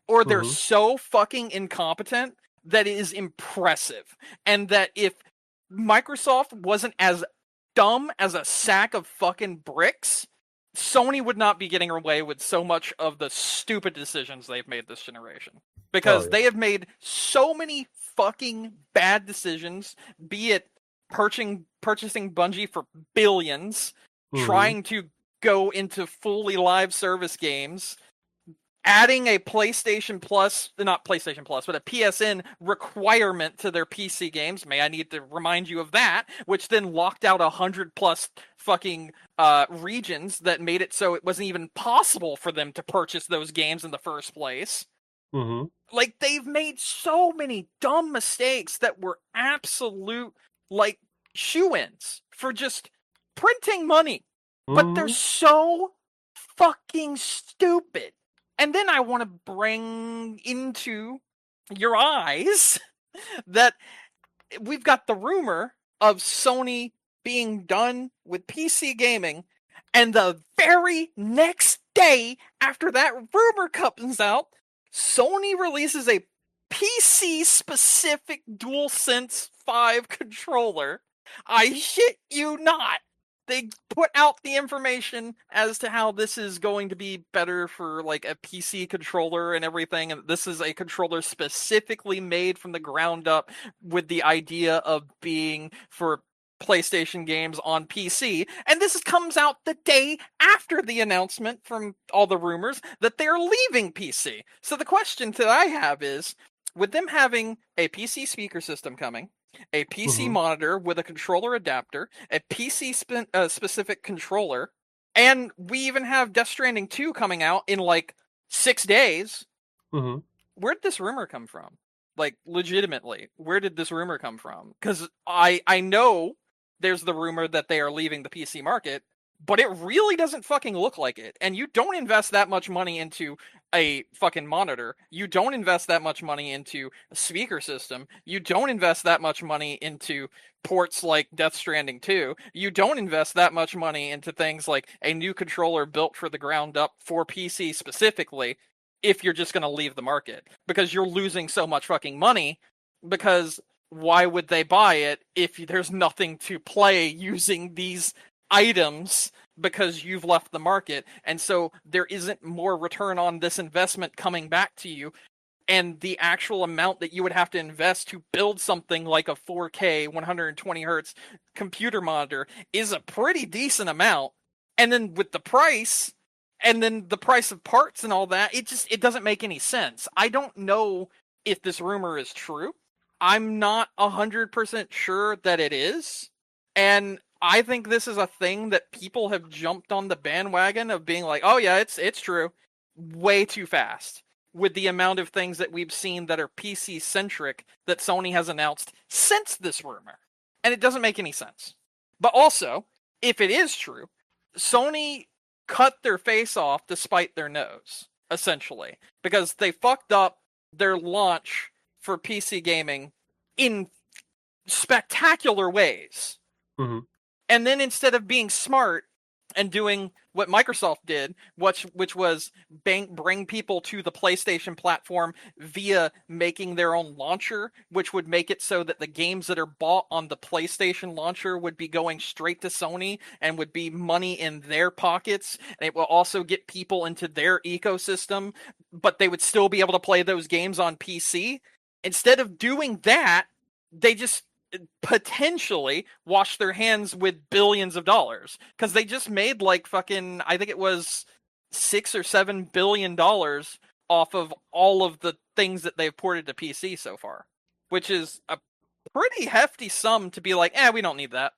B: or they're
A: Mhm.
B: so fucking incompetent that it is impressive. And that if Microsoft wasn't as dumb as a sack of fucking bricks, Sony would not be getting away with so much of the stupid decisions they've made this generation.
A: Oh
B: Because
A: yeah.
B: they have made so many fucking bad decisions, be it purchasing Bungie for billions,
A: Mhm.
B: trying to go into fully live service games, adding a PlayStation Plus, not PlayStation Plus, but a PSN requirement to their PC games. May I need to remind you of that, which then locked out 100+ fucking regions that made it so it wasn't even possible for them to purchase those games in the first place.
A: Mhm.
B: Like, they've made so many dumb mistakes that were absolute, like, shoe-ins for just printing money. But they're
A: Mhm.
B: so fucking stupid. And then I want to bring into your eyes that we've got the rumor of Sony being done with PC gaming, and the very next day after that rumor comes out, Sony releases a PC specific DualSense 5 controller. I shit you not. They put out the information as to how this is going to be better for like a PC controller and everything, and this is a controller specifically made from the ground up with the idea of being for PlayStation games on PC. And this comes out the day after the announcement from all the rumors that they're leaving PC. So the question that I have is, with them having a PC speaker system coming, a PC
A: Mhm.
B: monitor with a controller adapter, a PC specific controller, and we even have Death Stranding 2 coming out in like 6 days,
A: Mhm.
B: where'd this rumor come from? Like, legitimately, where did this rumor come from? Because I know there's the rumor that they are leaving the PC market, but it really doesn't fucking look like it. And you don't invest that much money into a fucking monitor. You don't invest that much money into a speaker system. You don't invest that much money into ports like Death Stranding 2. You don't invest that much money into things like a new controller built for the ground up for PC specifically, if you're just going to leave the market, because you're losing so much fucking money. Because why would they buy it if there's nothing to play using these items, because you've left the market? And so there isn't more return on this investment coming back to you. And the actual amount that you would have to invest to build something like a 4K 120 hertz computer monitor is a pretty decent amount. And then with the price, and then the price of parts and all that, it doesn't make any sense. I don't know if this rumor is true. I'm not 100% sure that it is. And I think this is a thing that people have jumped on the bandwagon of being like, "Oh yeah, it's true," way too fast, with the amount of things that we've seen that are PC centric that Sony has announced since this rumor. And it doesn't make any sense. But also, if it is true, Sony cut their face off to spite their nose. essentially, because they fucked up their launch for PC gaming in spectacular ways.
A: Hmm.
B: And then instead of being smart and doing what Microsoft did, which was bring people to the PlayStation platform via making their own launcher, which would make it so that the games that are bought on the PlayStation launcher would be going straight to Sony and would be money in their pockets. And it will also get people into their ecosystem, but they would still be able to play those games on PC. Instead of doing that, they just potentially wash their hands with billions of dollars because they just made like fucking, I think it was $6 or $7 billion off of all of the things that they've ported to PC so far, which is a pretty hefty sum to be like, we don't need that.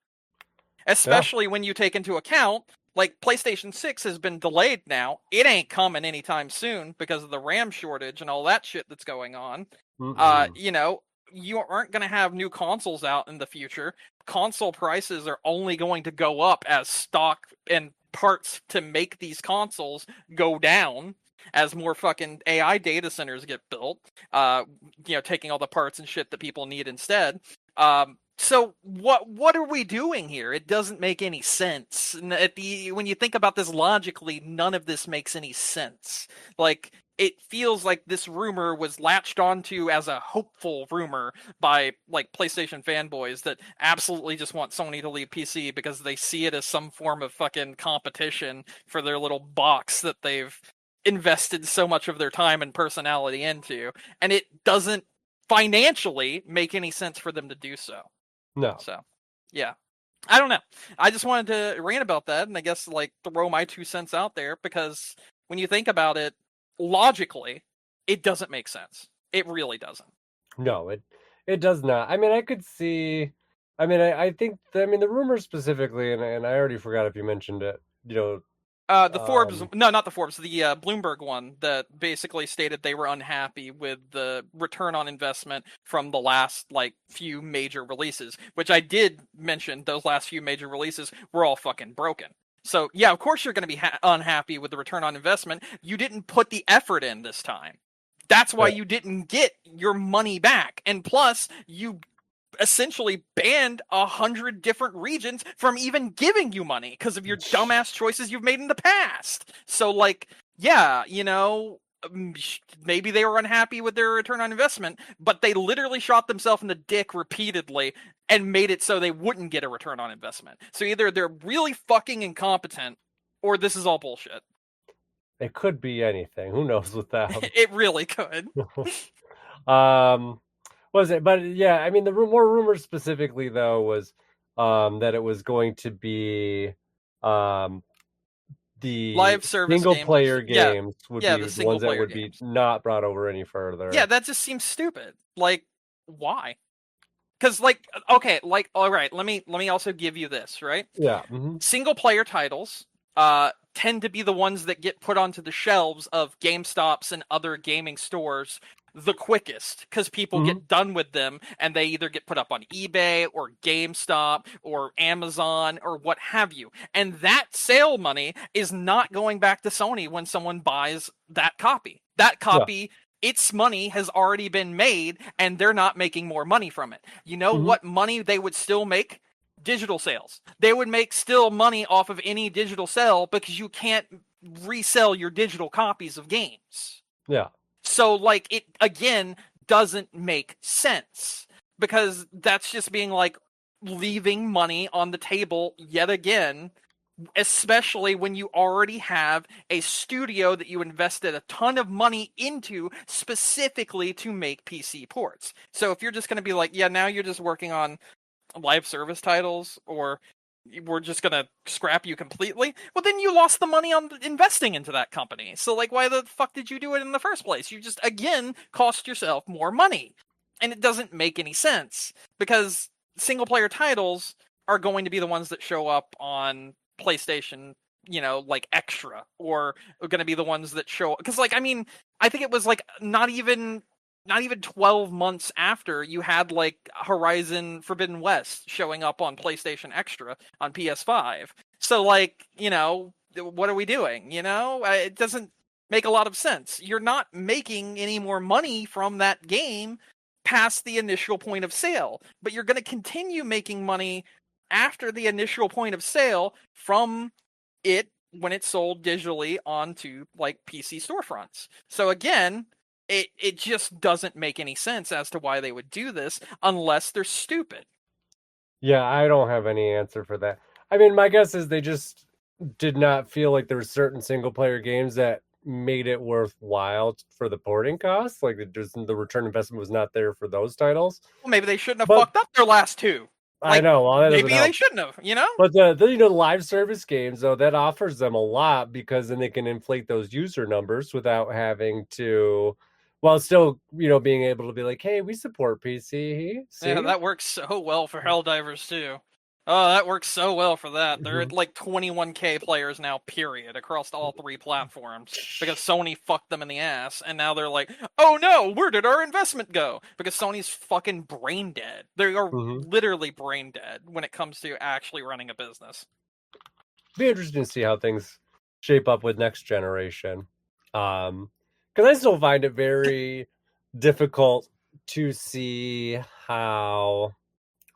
A: Yeah.
B: Especially when you take into account like PlayStation 6 has been delayed now. It ain't coming anytime soon because of the RAM shortage and all that shit that's going on.
A: Mm-mm.
B: You know, you aren't going to have new consoles out in the future. Console prices are only going to go up as stock and parts to make these consoles go down as more fucking AI data centers get built, taking all the parts and shit that people need instead. So what are we doing here? It doesn't make any sense. When you think about this logically, none of this makes any sense. Like, it feels like this rumor was latched onto as a hopeful rumor by like PlayStation fanboys that absolutely just want Sony to leave PC because they see it as some form of fucking competition for their little box that they've invested so much of their time and personality into, and it doesn't financially make any sense for them to do so.
A: No.
B: So, yeah. I don't know. I just wanted to rant about that and I guess like throw my 2 cents out there because when you think about it logically, it doesn't make sense. It really doesn't.
A: No, it does not. I mean, I could see. I mean, I think. I mean, the rumor specifically, and I already forgot if you mentioned it. You know,
B: The Forbes, no, not the Forbes, the Bloomberg one that basically stated they were unhappy with the return on investment from the last like few major releases, which I did mention. Those last few major releases were all fucking broken. So yeah, of course you're going to be unhappy with the return on investment. You didn't put the effort in this time. That's why
A: yeah.
B: you didn't get your money back, and plus you essentially banned 100 different regions from even giving you money because of your dumbass choices you've made in the past. So, like, yeah, maybe they were unhappy with their return on investment, but they literally shot themselves in the dick repeatedly and made it so they wouldn't get a return on investment. So either they're really fucking incompetent or this is all bullshit.
A: It could be anything. Who knows with that?
B: It really could.
A: um, was it? But yeah, I mean, the more rumors specifically though was that it was going to be um the
B: Live service
A: single
B: games.
A: player
B: Yeah.
A: games would
B: Yeah,
A: be
B: the
A: the
B: single
A: ones that
B: player
A: would be
B: games.
A: not brought over any
B: Yeah,
A: further.
B: that just seems stupid. Like, why? Because, like, okay, like, all right, let me also give you this, right?
A: Yeah. Hmm.
B: Single player titles tend to be the ones that get put onto the shelves of GameStops and other gaming stores the quickest because people
A: Hmm.
B: get done with them and they either get put up on eBay or GameStop or Amazon or what have you. And that sale money is not going back to Sony when someone buys that copy. That
A: Yeah.
B: copy, its money has already been made and they're not making more money from it. You know
A: Hmm.
B: what money they would still make? Digital sales. They would make still money off of any digital sale because you can't resell your digital copies of games.
A: Yeah.
B: So, like, it again doesn't make sense because that's just being like leaving money on the table yet again, especially when you already have a studio that you invested a ton of money into specifically to make PC ports. So, if you're just going to be like, yeah, now you're just working on live service titles or we're just gonna scrap you completely, well then you lost the money on investing into that company. So like why the fuck did you do it in the first place? You just again cost yourself more money. And it doesn't make any sense because single player titles are going to be the ones that show up on PlayStation, like extra, or are going to be the ones that show because like I mean, I think it was like not even 12 months after you had like Horizon Forbidden West showing up on PlayStation Extra on PS5. So like, what are we doing? It doesn't make a lot of sense. You're not making any more money from that game past the initial point of sale, but you're going to continue making money after the initial point of sale from it when it's sold digitally onto like PC storefronts. So again, it just doesn't make any sense as to why they would do this unless they're stupid.
A: Yeah, I don't have any answer for that. I mean, my guess is they just did not feel like there were certain single player games that made it worthwhile for the porting costs. Like the return investment was not there for those titles.
B: Well, maybe they shouldn't have
A: But
B: fucked up their last two.
A: I
B: Like
A: know, well, that doesn't
B: maybe they
A: help.
B: shouldn't have, you know?
A: But the live service games though, that offers them a lot because then they can inflate those user numbers without having to, while still being able to be like, hey, we support PC.
B: Yeah,
A: See.
B: that works so well for Helldivers too. Oh, that works so well for that. They're
A: Mhm.
B: at like 21K players now, period, across all three platforms because Sony fucked them in the ass, and now they're like, oh no, where did our investment go? Because Sony's fucking brain dead. They are
A: Mhm.
B: literally brain dead when it comes to actually running a business.
A: Be interesting to see how things shape up with next generation. Because I still find it very difficult to see how.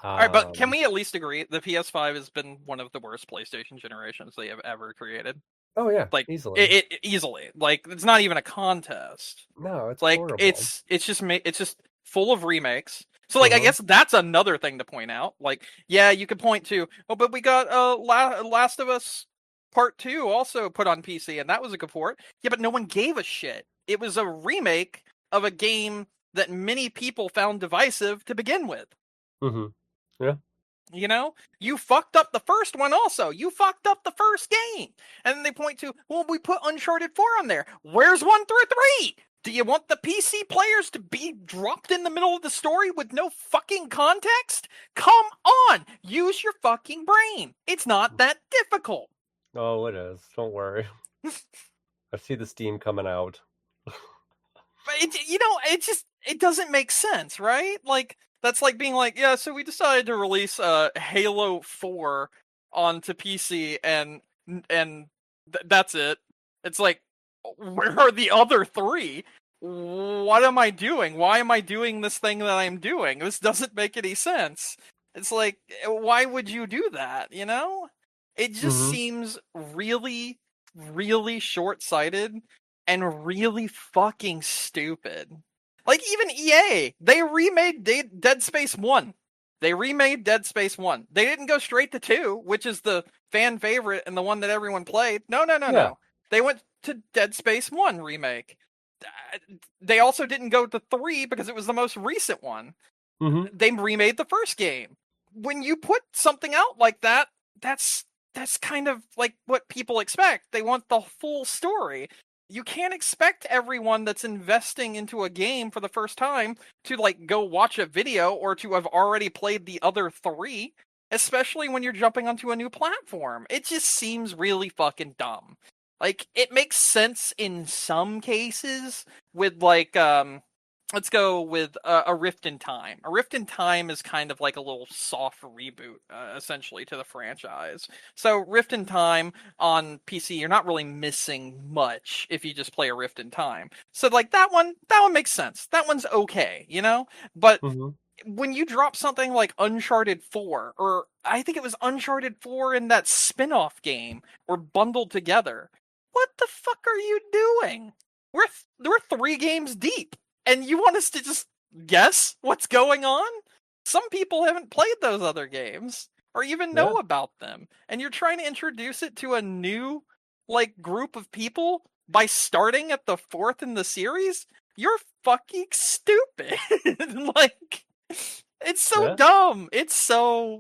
B: All right, but can
A: Um,
B: we at least agree the PS5 has been one of the worst PlayStation generations they have ever created?
A: oh yeah,
B: Like
A: easily.
B: it easily. Like it's not even a contest.
A: No, it's
B: Like
A: horrible.
B: it's just full of remakes. So like I
A: Hmm.
B: guess that's another thing to point out. Like yeah, you could point to oh, but we got Last of Us Part 2 also put on PC and that was a good port. Yeah, but no one gave a shit. It was a remake of a game that many people found divisive to begin with.
A: Hmm. Yeah.
B: You know, you fucked up the first one also. You fucked up the first game. And then they point to, well, we put Uncharted 4 on there. Where's 1 through 3? Do you want the PC players to be dropped in the middle of the story with no fucking context? Come on, use your fucking brain. It's not that difficult.
A: Oh, it is. Don't worry. I see the steam coming out.
B: But it just it doesn't make sense, right? Like that's like being like, yeah, so we decided to release Halo 4 onto PC and that's it. It's like where are the other 3? What am I doing? Why am I doing this thing that I'm doing? This doesn't make any sense. It's like why would you do that, you know? It just
A: Hmm.
B: seems really really short-sighted and really fucking stupid. Like even EA, they remade Dead Space 1. They remade Dead Space 1. They didn't go straight to 2, which is the fan favorite and the one that everyone played. No, no, no,
A: Yeah.
B: no. They went to Dead Space 1 remake. They also didn't go to 3 because it was the most recent one.
A: Hmm.
B: They remade the first game. When you put something out like that, that's that's kind of like what people expect. They want the full story. You can't expect everyone that's investing into a game for the first time to like go watch a video or to have already played the other 3, especially when you're jumping onto a new platform. It just seems really fucking dumb. Like it makes sense in some cases with like let's go with a Rift in Time. A Rift in Time is kind of like a little soft reboot, essentially, to the franchise. So Rift in Time on PC, you're not really missing much if you just play a Rift in Time. So like that one makes sense. That one's okay, you know. But
A: Hmm.
B: when you drop something like Uncharted 4, or I think it was Uncharted 4 in that spin-off game, or bundled together, what the fuck are you doing? We're 3 games deep, and you want us to just guess what's going on? Some people haven't played those other games or even
A: Yeah.
B: know about them, and you're trying to introduce it to a new like group of people by starting at the 4th in the series? You're fucking stupid. Like it's so
A: Yeah.
B: dumb. It's so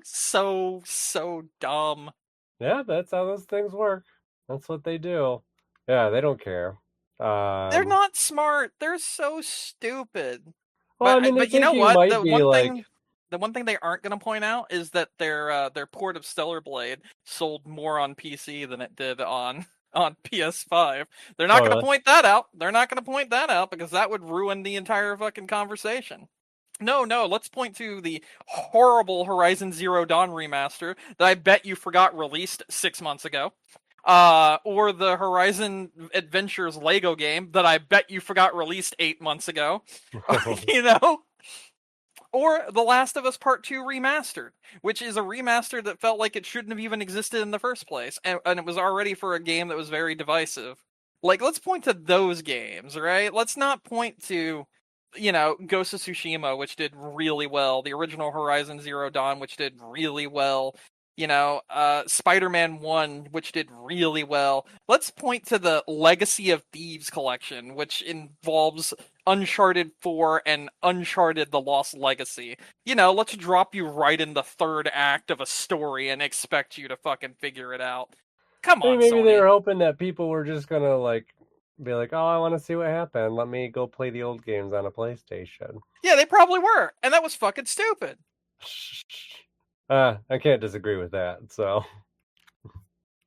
B: dumb.
A: Yeah. That's how those things work. That's what they do. Yeah, they don't care.
B: They're
A: Um,
B: not smart. They're so stupid.
A: well, I mean, their
B: But you know
A: thinking
B: what?
A: might be like,
B: The one thing they aren't going to point out is that their port of Stellar Blade sold more on PC than it did on on PS5. They're not
A: oh,
B: going to
A: really?
B: point that out. They're not going to point that out because that would ruin the entire fucking conversation. No, no, let's point to the horrible Horizon Zero Dawn remaster that I bet you forgot released 6 months ago. Or the Horizon Adventures Lego game that I bet you forgot released 8 months ago. You know, or The Last of Us Part 2 Remastered, which is a remaster that felt like it shouldn't have even existed in the first place, and it was already for a game that was very divisive. Like, let's point to those games, right? Let's not point to, Ghost of Tsushima, which did really well, the original Horizon Zero Dawn, which did really well, Spider-Man 1, which did really well. Let's point to the Legacy of Thieves collection, which involves Uncharted 4 and Uncharted The Lost Legacy. Let's drop you right in the third act of a story and expect you to fucking figure it out. Come
A: I mean,
B: on,
A: maybe they
B: Sony.
A: were hoping that people were just gonna like be like, "Oh, I want to see what happened. Let me go play the old games on a PlayStation."
B: Yeah, they probably were, and that was fucking stupid.
A: I can't disagree with that. So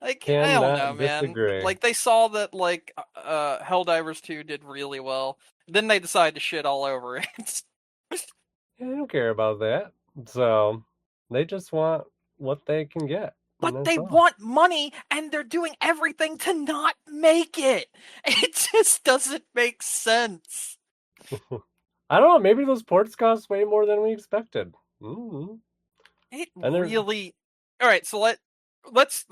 B: Like, I don't know,
A: cannot
B: man.
A: disagree.
B: Like, they saw that, like, Helldivers 2 did really well. Then they decided to shit all over it.
A: Yeah, I don't care about that. So they just want what they can get, and
B: But
A: that's
B: they
A: all.
B: want money, and they're doing everything to not make it. It just doesn't make sense.
A: I don't know. Maybe those ports cost way more than we expected. Mm-hmm.
B: It
A: And they're
B: really. All right, so let's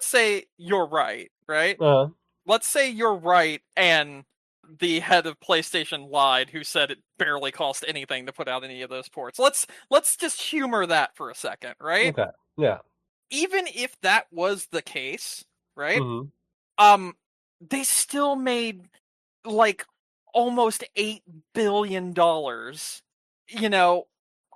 B: say you're right, right?
A: uh
B: Let's say you're right, and the head of PlayStation lied, who said it barely cost anything to put out any of those ports. Let's just humor that for a second, right?
A: okay. Yeah.
B: Even if that was the case, right?
A: Mm-hmm.
B: Um, they still made like almost $8 billion, you know,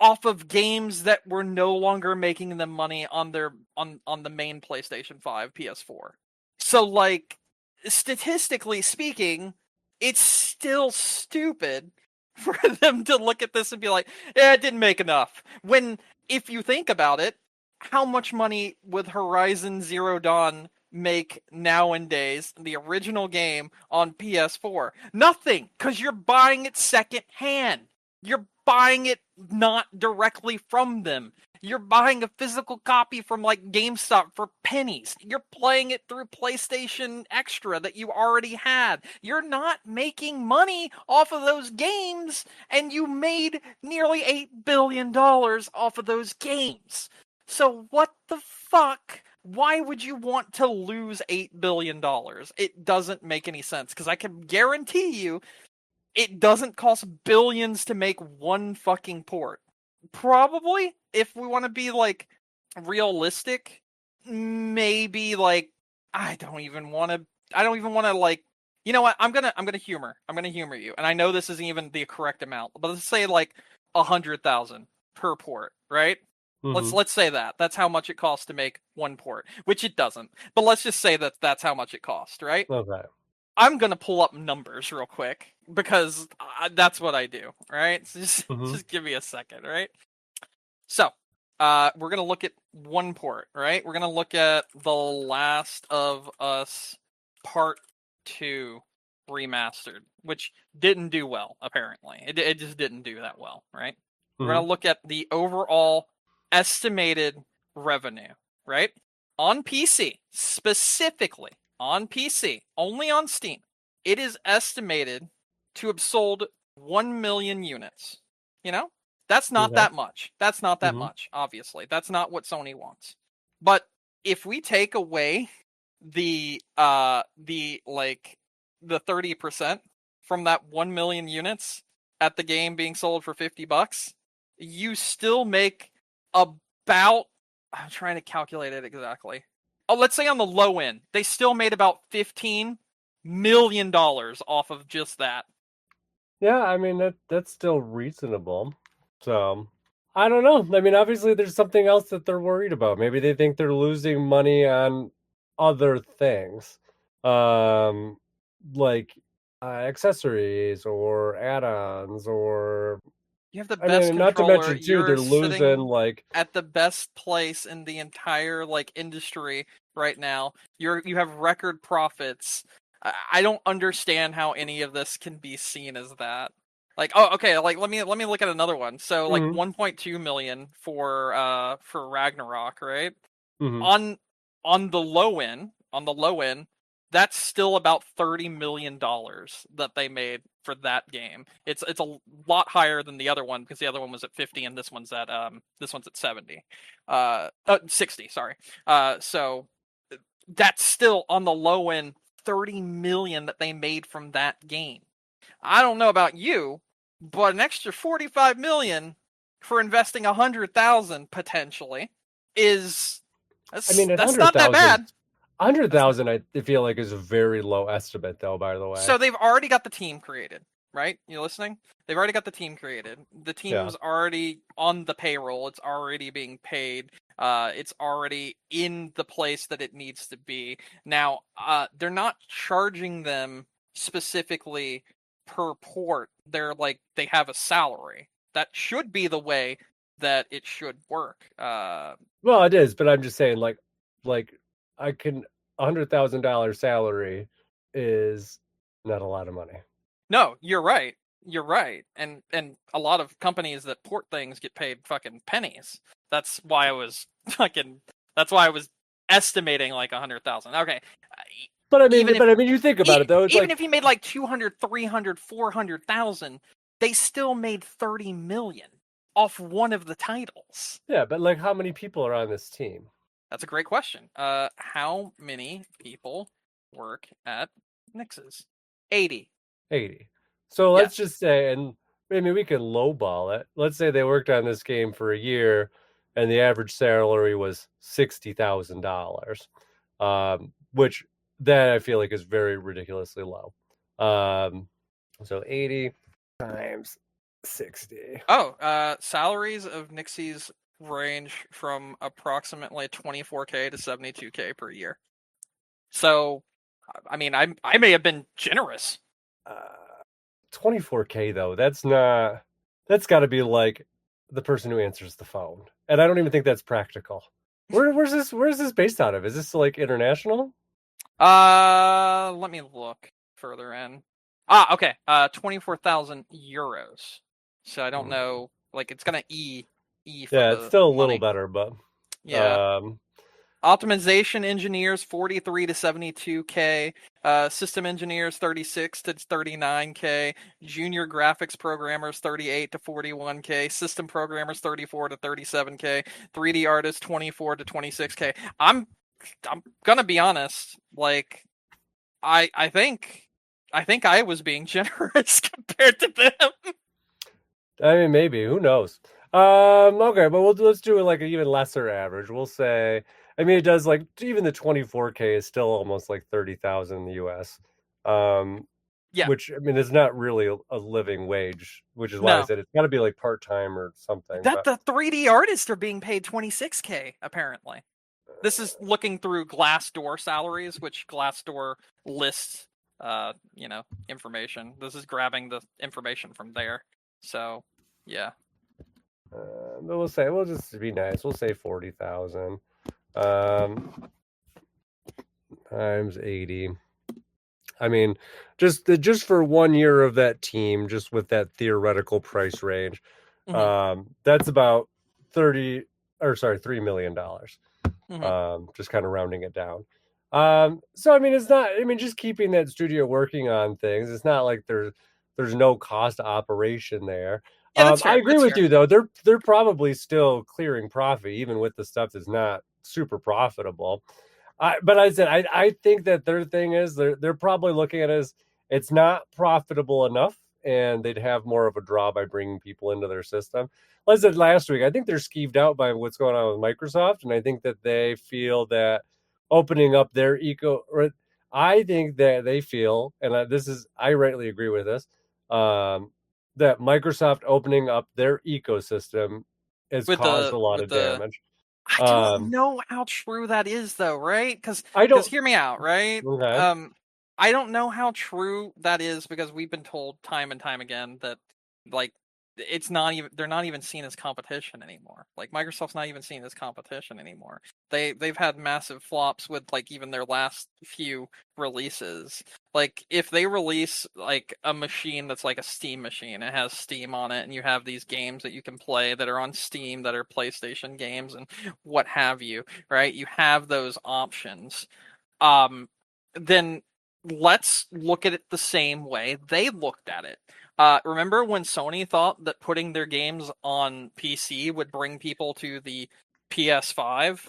B: off of games that were no longer making them money on their on the main PlayStation 5, PS4. So, like, statistically speaking, it's still stupid for them to look at this and be like, "Yeah, it didn't make enough." When, if you think about it, how much money would Horizon Zero Dawn make nowadays, the original game on PS4? Nothing, because you're buying it second hand. You're buying it not directly from them. You're buying a physical copy from like GameStop for pennies. You're playing it through PlayStation Extra that you already had. You're not making money off of those games, and you made nearly $8 billion off of those games. So what the fuck? Why would you want to lose $8 billion? It doesn't make any sense, because I can guarantee you it doesn't cost billions to make one fucking port. Probably, if we want to be like realistic, maybe like I don't even want to like you know what? I'm gonna humor you. And I know this isn't even the correct amount, but let's say like 100,000 per port, right? Let's
A: Mm-hmm.
B: let's say that. That's how much it costs to make one port, which it doesn't. But let's just say that that's how much it costs, right?
A: Okay.
B: I'm gonna pull up numbers real quick because that's what I do. Right? So just
A: Mm-hmm.
B: just give me a second. Right? So, we're gonna look at one port. Right? We're gonna look at The Last of Us Part 2 Remastered, which didn't do well. Apparently, it just didn't do that well. Right? We're
A: Mm-hmm.
B: gonna look at the overall estimated revenue. Right? On PC, specifically on PC, only on Steam, it is estimated to have sold 1 million units. You know, that's not
A: Okay.
B: that much. That's not that
A: Mm-hmm.
B: much, obviously. That's not what Sony wants. But if we take away the 30% from that 1 million units at the game being sold for $50, you still make about, I'm trying to calculate it exactly. Oh, let's say on the low end, they still made about $15 million off of just that.
A: Yeah, I mean that's still reasonable. So I don't know. I mean, obviously there's something else that they're worried about. Maybe they think they're losing money on other things. Um like accessories or add-ons or
B: You have the
A: I
B: best
A: mean, not to
B: controller.
A: mention too,
B: You're
A: they're losing
B: sitting
A: like
B: at the best place in the entire like industry right now. You have record profits. I don't understand how any of this can be seen as that. Like, oh, okay, like let me look at another one. So like
A: mm-hmm,
B: 1.2 million for Ragnarok, right?
A: mm-hmm,
B: On on the low end, that's still about $30 million that they made for that game. It's a lot higher than the other one because the other one was at 50 and this one's at 70. 60, sorry. So that's still on the low end 30 million that they made from that game. I don't know about you, but an extra 45 million for investing 100,000 potentially is
A: I mean, at
B: that's not that
A: 100,000,
B: bad. That's not,
A: 100,000, I feel like is a very low estimate, though. By the way,
B: so they've already got the team created, right? You listening? They've already got the team created. The
A: yeah.
B: team's already on the payroll. It's already being paid. It's already in the place that it needs to be. Now, they're not charging them specifically per port. They're like they have a salary. That should be the way that it should work.
A: Well, it is, but I'm just saying, like I can $100,000 salary is not a lot of money.
B: No, you're right. You're right. And a lot of companies that port things get paid fucking pennies. That's why I was fucking that's why I was estimating like 100,000. Okay. Even if
A: You think about it though. It's
B: even
A: like,
B: if you made like 200, 300, 400,000, they still made 30 million off one of the titles.
A: yeah, but like, how many people are on this team?
B: That's a great question. How many people work at Nix's? 80.
A: 80. So let's
B: Yes.
A: just say, and maybe we can lowball it. Let's say they worked on this game for a year, and the average salary was $60,000, which that I feel like is very ridiculously low. So 80 times 60.
B: Salaries of Nixies range from approximately 24K to 72K per year. So, I mean, I may have been generous.
A: 24K though. That's not. That's got to be like the person who answers the phone, and I don't even think that's practical. Where's this based out of? Is this like international?
B: Let me look further in. Okay. 24,000 euros. So I don't know. Like, it's gonna E for
A: Yeah, it's
B: the
A: still a little
B: money.
A: better, but
B: Yeah.
A: um,
B: Optimization engineers 43 to 72K, system engineers 36 to 39K, junior graphics programmers 38 to 41K, system programmers 34 to 37K, 3D artists 24 to 26K. I'm gonna be honest, like I think I was being generous compared to them.
A: I mean, maybe, who knows? Okay, but let's do it like an even lesser average. We'll say, I mean, it does like even the 24K is still almost like 30,000 in the US. Um,
B: Yeah,
A: which I mean is not really a living wage, which is why I
B: no.
A: said it's got to be like part time or something.
B: That
A: But
B: the 3D artists are being paid 26K apparently. This is looking through Glassdoor salaries, which Glassdoor lists, information. This is grabbing the information from there. So, yeah.
A: but we'll just be nice. We'll say 40,000 um, times 80. I mean, just for 1 year of that team, just with that theoretical price range,
B: Hmm.
A: that's about $3 million.
B: Hmm.
A: Just kind of rounding it down. So I mean, it's not. I mean, just keeping that studio working on things. It's not like there's no cost of operation there.
B: Yeah, that's
A: I
B: fair.
A: agree
B: That's
A: with
B: fair.
A: you though. They're probably still clearing profit even with the stuff that's not super profitable. But I said I think that their thing is they're probably looking at it as it's not profitable enough, and they'd have more of a draw by bringing people into their system. Like I said last week, I think they're skeeved out by what's going on with Microsoft, and I think that they feel that opening up their I think that they feel, and I rightly agree with this, that Microsoft opening up their ecosystem has
B: With
A: caused
B: the
A: a lot
B: with
A: of
B: the
A: damage.
B: I don't
A: Um,
B: know how true that is though, right?
A: I
B: Cuz
A: don't.
B: hear me out, right?
A: Okay.
B: I don't know how true that is because we've been told time and time again that like it's not even they're not even seen as competition anymore. Like Microsoft's not even seen as competition anymore. They've had massive flops with like even their last few releases. Like if they release like a machine that's like a Steam machine, it has Steam on it and you have these games that you can play that are on Steam that are PlayStation games and what have you, right? You have those options. Um then let's look at it the same way they looked at it. Remember when Sony thought that putting their games on PC would bring people to the PS5?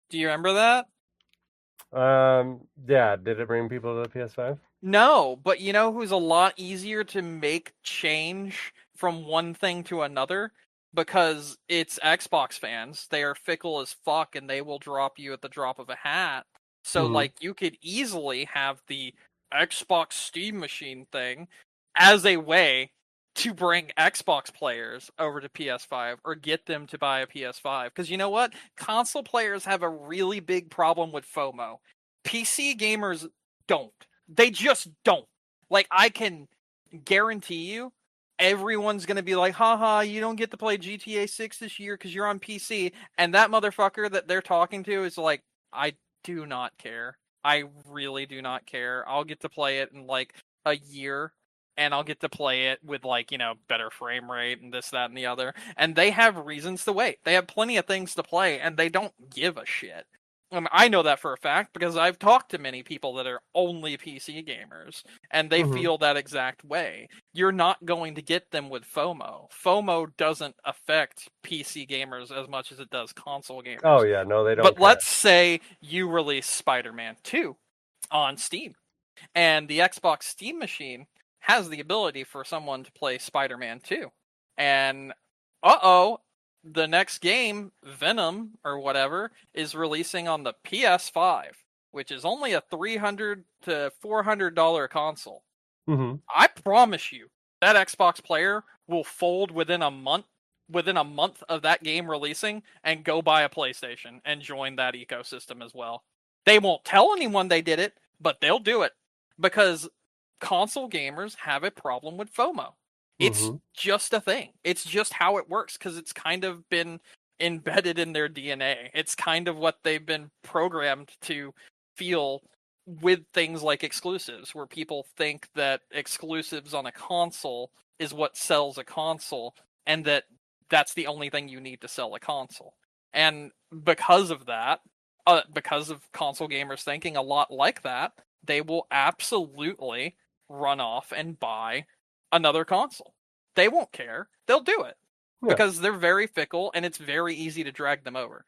B: Do you remember that?
A: Yeah, did it bring people to the PS5?
B: No, but you know who's a lot easier to make change from one thing to another? Because it's Xbox fans. They are fickle as fuck and they will drop you at the drop of a hat. So,
A: Mm-hmm.
B: like, you could easily have the Xbox Steam machine thing as a way to bring Xbox players over to PS5 or get them to buy a PS5. Because you know what? Console players have a really big problem with FOMO. PC gamers don't. They just don't. Like, I can guarantee you, everyone's going to be like, haha, you don't get to play GTA 6 this year because you're on PC. And that motherfucker that they're talking to is like, I do not care. I really do not care. I'll get to play it in like a year and I'll get to play it with like, better frame rate and this, that, and the other. And they have reasons to wait. They have plenty of things to play and they don't give a shit. I know that for a fact because I've talked to many people that are only PC gamers, and they
A: Mm-hmm.
B: feel that exact way. You're not going to get them with FOMO. FOMO doesn't affect PC gamers as much as it does console
A: Oh
B: gamers.
A: yeah, no, they don't
B: But
A: care.
B: let's say you release Spider-Man 2 on Steam, and the Xbox Steam machine has the ability for someone to play Spider-Man 2. And uh-oh, the next game, Venom or whatever, is releasing on the PS5, which is only a $300 to $400 console.
A: Mm-hmm.
B: I promise you, that Xbox player will fold within a month of that game releasing and go buy a PlayStation and join that ecosystem as well. They won't tell anyone they did it, but they'll do it because console gamers have a problem with FOMO. It's
A: Mm-hmm.
B: just a thing. It's just how it works because it's kind of been embedded in their DNA. It's kind of what they've been programmed to feel with things like exclusives, where people think that exclusives on a console is what sells a console, and that's the only thing you need to sell a console. And because of that, because of console gamers thinking a lot like that, they will absolutely run off and buy another console. They won't care. They'll do it
A: Yeah.
B: because they're very fickle and it's very easy to drag them over.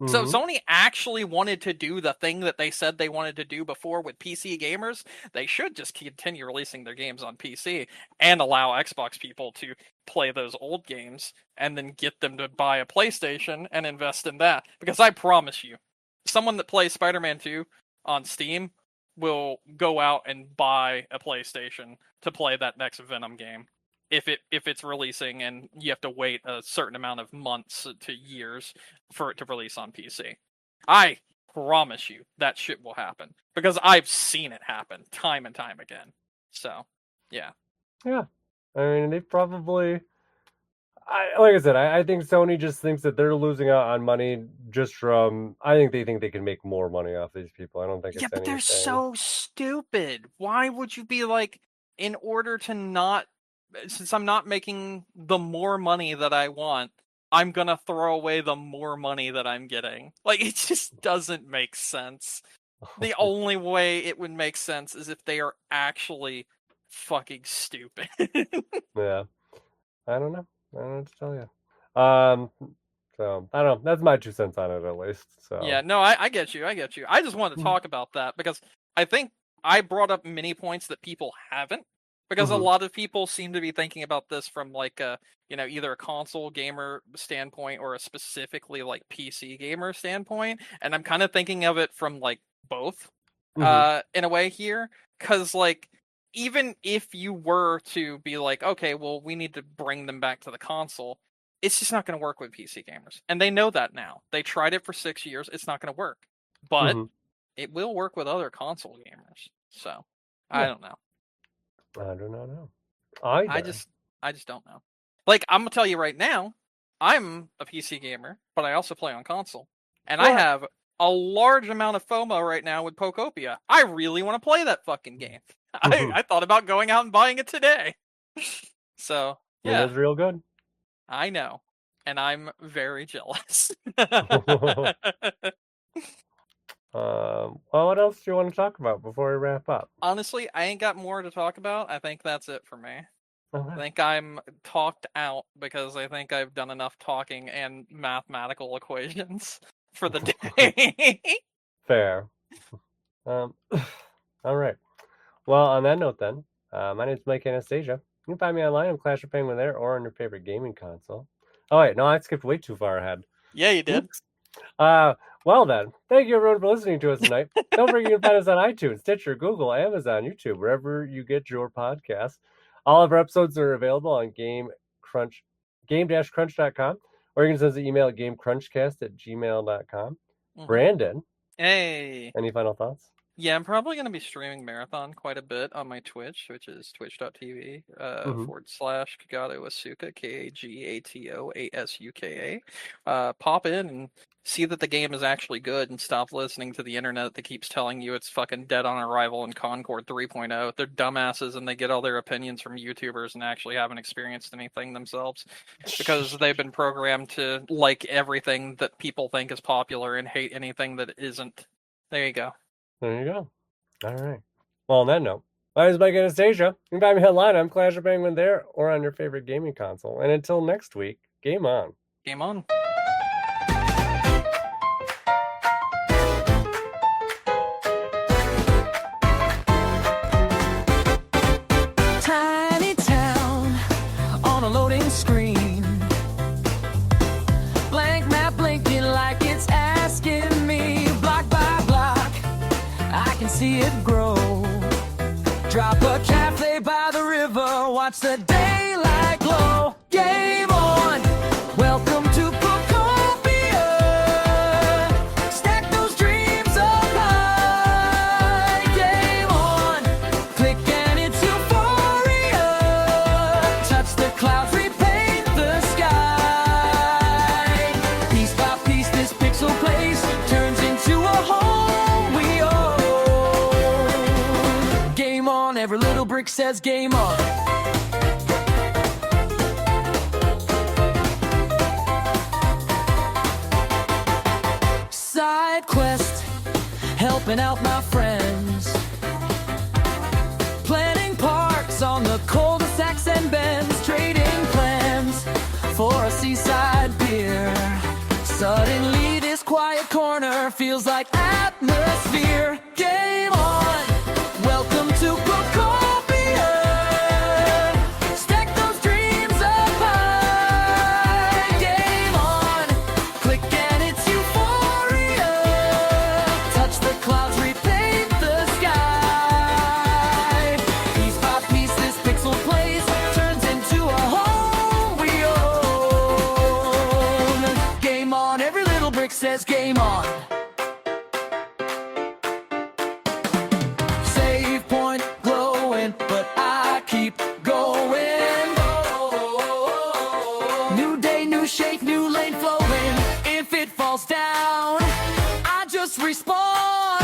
B: So
A: Mm-hmm.
B: Sony actually wanted to do the thing that they said they wanted to do before with PC gamers. They should just continue releasing their games on PC and allow Xbox people to play those old games and then get them to buy a PlayStation and invest in that. Because I promise you, someone that plays Spider-Man 2 on Steam will go out and buy a PlayStation to play that next Venom game if it's releasing and you have to wait a certain amount of months to years for it to release on PC. I promise you that shit will happen because I've seen it happen time and time again. So, yeah.
A: Yeah. I mean, they probably. Like I said, I think Sony just thinks that they're losing out on money just from. I think they can make more money off these people. I don't think
B: Yeah,
A: it's
B: but they're
A: anything.
B: so stupid. Why would you be like, in order to not, since I'm not making the more money that I want, I'm gonna throw away the more money that I'm getting? Like, it just doesn't make sense. The only way it would make sense is if they are actually fucking stupid.
A: Yeah. I don't know. I don't know what to tell you. So I don't know. That's my 2 cents on it, at least.
B: Yeah,
A: So.
B: no, I get you. I get you. I just wanted to
A: Mm-hmm.
B: talk about that because I think I brought up many points that people haven't. Because a
A: Mm-hmm.
B: lot of people seem to be thinking about this from like a, either a console gamer standpoint or a specifically like PC gamer standpoint. And I'm kind of thinking of it from like both,
A: Mm-hmm.
B: in a way here. Because like, even if you were to be like, okay, well, we need to bring them back to the console, it's just not going to work with PC gamers. And they know that now. They tried it for 6 years. It's not going to work. But
A: Mm-hmm.
B: it will work with other console gamers. So I
A: Yeah.
B: don't know.
A: I do not know
B: I
A: either.
B: just I just don't know. Like, I'm gonna tell you right now, I'm a PC gamer, but I also play on console, and I
A: What?
B: have a large amount of FOMO right now with Pokopia. I really want to play that fucking game. I thought about going out and buying it today. So
A: It
B: yeah,
A: is real good.
B: I know, and I'm very jealous.
A: Well, what else do you want to talk about before we wrap up?
B: Honestly, I ain't got more to talk about. I think that's it for me. I
A: Okay.
B: think I'm talked out because I think I've done enough talking and mathematical equations for the day.
A: Fair. Um, all right. Well, on that note, then, my name is Mike Anastasia. You can find me online on Clash of Penguin there or on your favorite gaming console. Oh, wait, no, I skipped way too far ahead.
B: Yeah, you did.
A: Oops. Well then, thank you everyone for listening to us tonight. Don't forget you can find us on iTunes, Stitcher, Google, Amazon, YouTube, wherever you get your podcasts. All of our episodes are available on game-crunch.com, or you can send us an email at gamecrunchcast@gmail.com.
B: Hmm.
A: Brandon,
B: Hey.
A: any final thoughts?
B: Yeah, I'm probably going to be streaming Marathon quite a bit on my Twitch, which is twitch.tv
A: Mm-hmm.
B: / Kagato Asuka, KAGATOASUKA. Pop in and see that the game is actually good and stop listening to the internet that keeps telling you it's fucking dead on arrival in Concord 3.0. They're dumbasses and they get all their opinions from YouTubers and actually haven't experienced anything themselves because they've been programmed to like everything that people think is popular and hate anything that isn't. There you go.
A: There you go. All right. Well, on that note, my name is Mike Anastasia. You can find me online. I'm Clash of Penguin there or on your favorite gaming console. And until next week, game on.
B: Game on.
C: Tiny town on a loading screen. Blank map blinking like it's asking me block by block. I can see it grow. Drop a cafe by the river, watch the daylight glow. Game on, welcome to Pokopia. Stack those dreams up high. Game on, click and it's euphoria. Touch the clouds, repaint the sky. Piece by piece, this pixel place turns into a home we own. Game on, every little brick says game on. Side quest, helping out my friends. Planning parks on the cul-de-sacs and bends. Trading plans for a seaside beer. Suddenly this quiet corner feels like atmosphere. Game on, welcome to Pokopia. Stack those dreams up high. Game on, click and it's euphoria. Touch the clouds, repaint the sky. Piece by piece, this pixel place turns into a home we own. Game on, every little brick says game on. Save point glowing, but I keep going. New day, new shape, new lane flowing. If it falls down, I just respawn.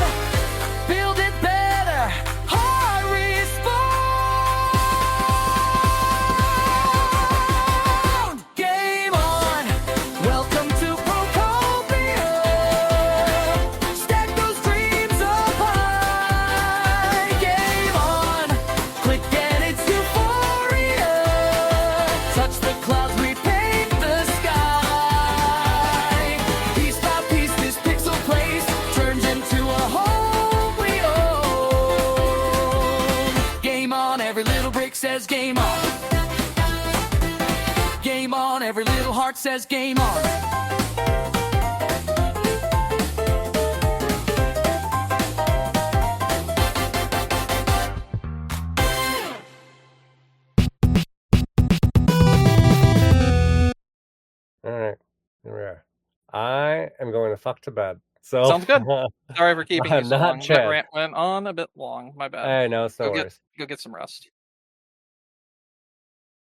C: Build it better, hard respawn. Game on, welcome to Pokopia. Stack those dreams up high. Game on, click and it's euphoria. Touch the clouds, repaint the sky. Piece by piece, this pixel place turns into a home we own. Game on, every little brick says game on. Game on, every little heart says game on.
A: All right. Here we are. I am going to fuck to bed. So
B: Sounds good. Sorry for keeping you
A: I'm
B: so
A: not
B: long. That
A: Chad.
B: rant went on a bit long. My bad.
A: I know, it's no
B: Go
A: worries.
B: get some rest.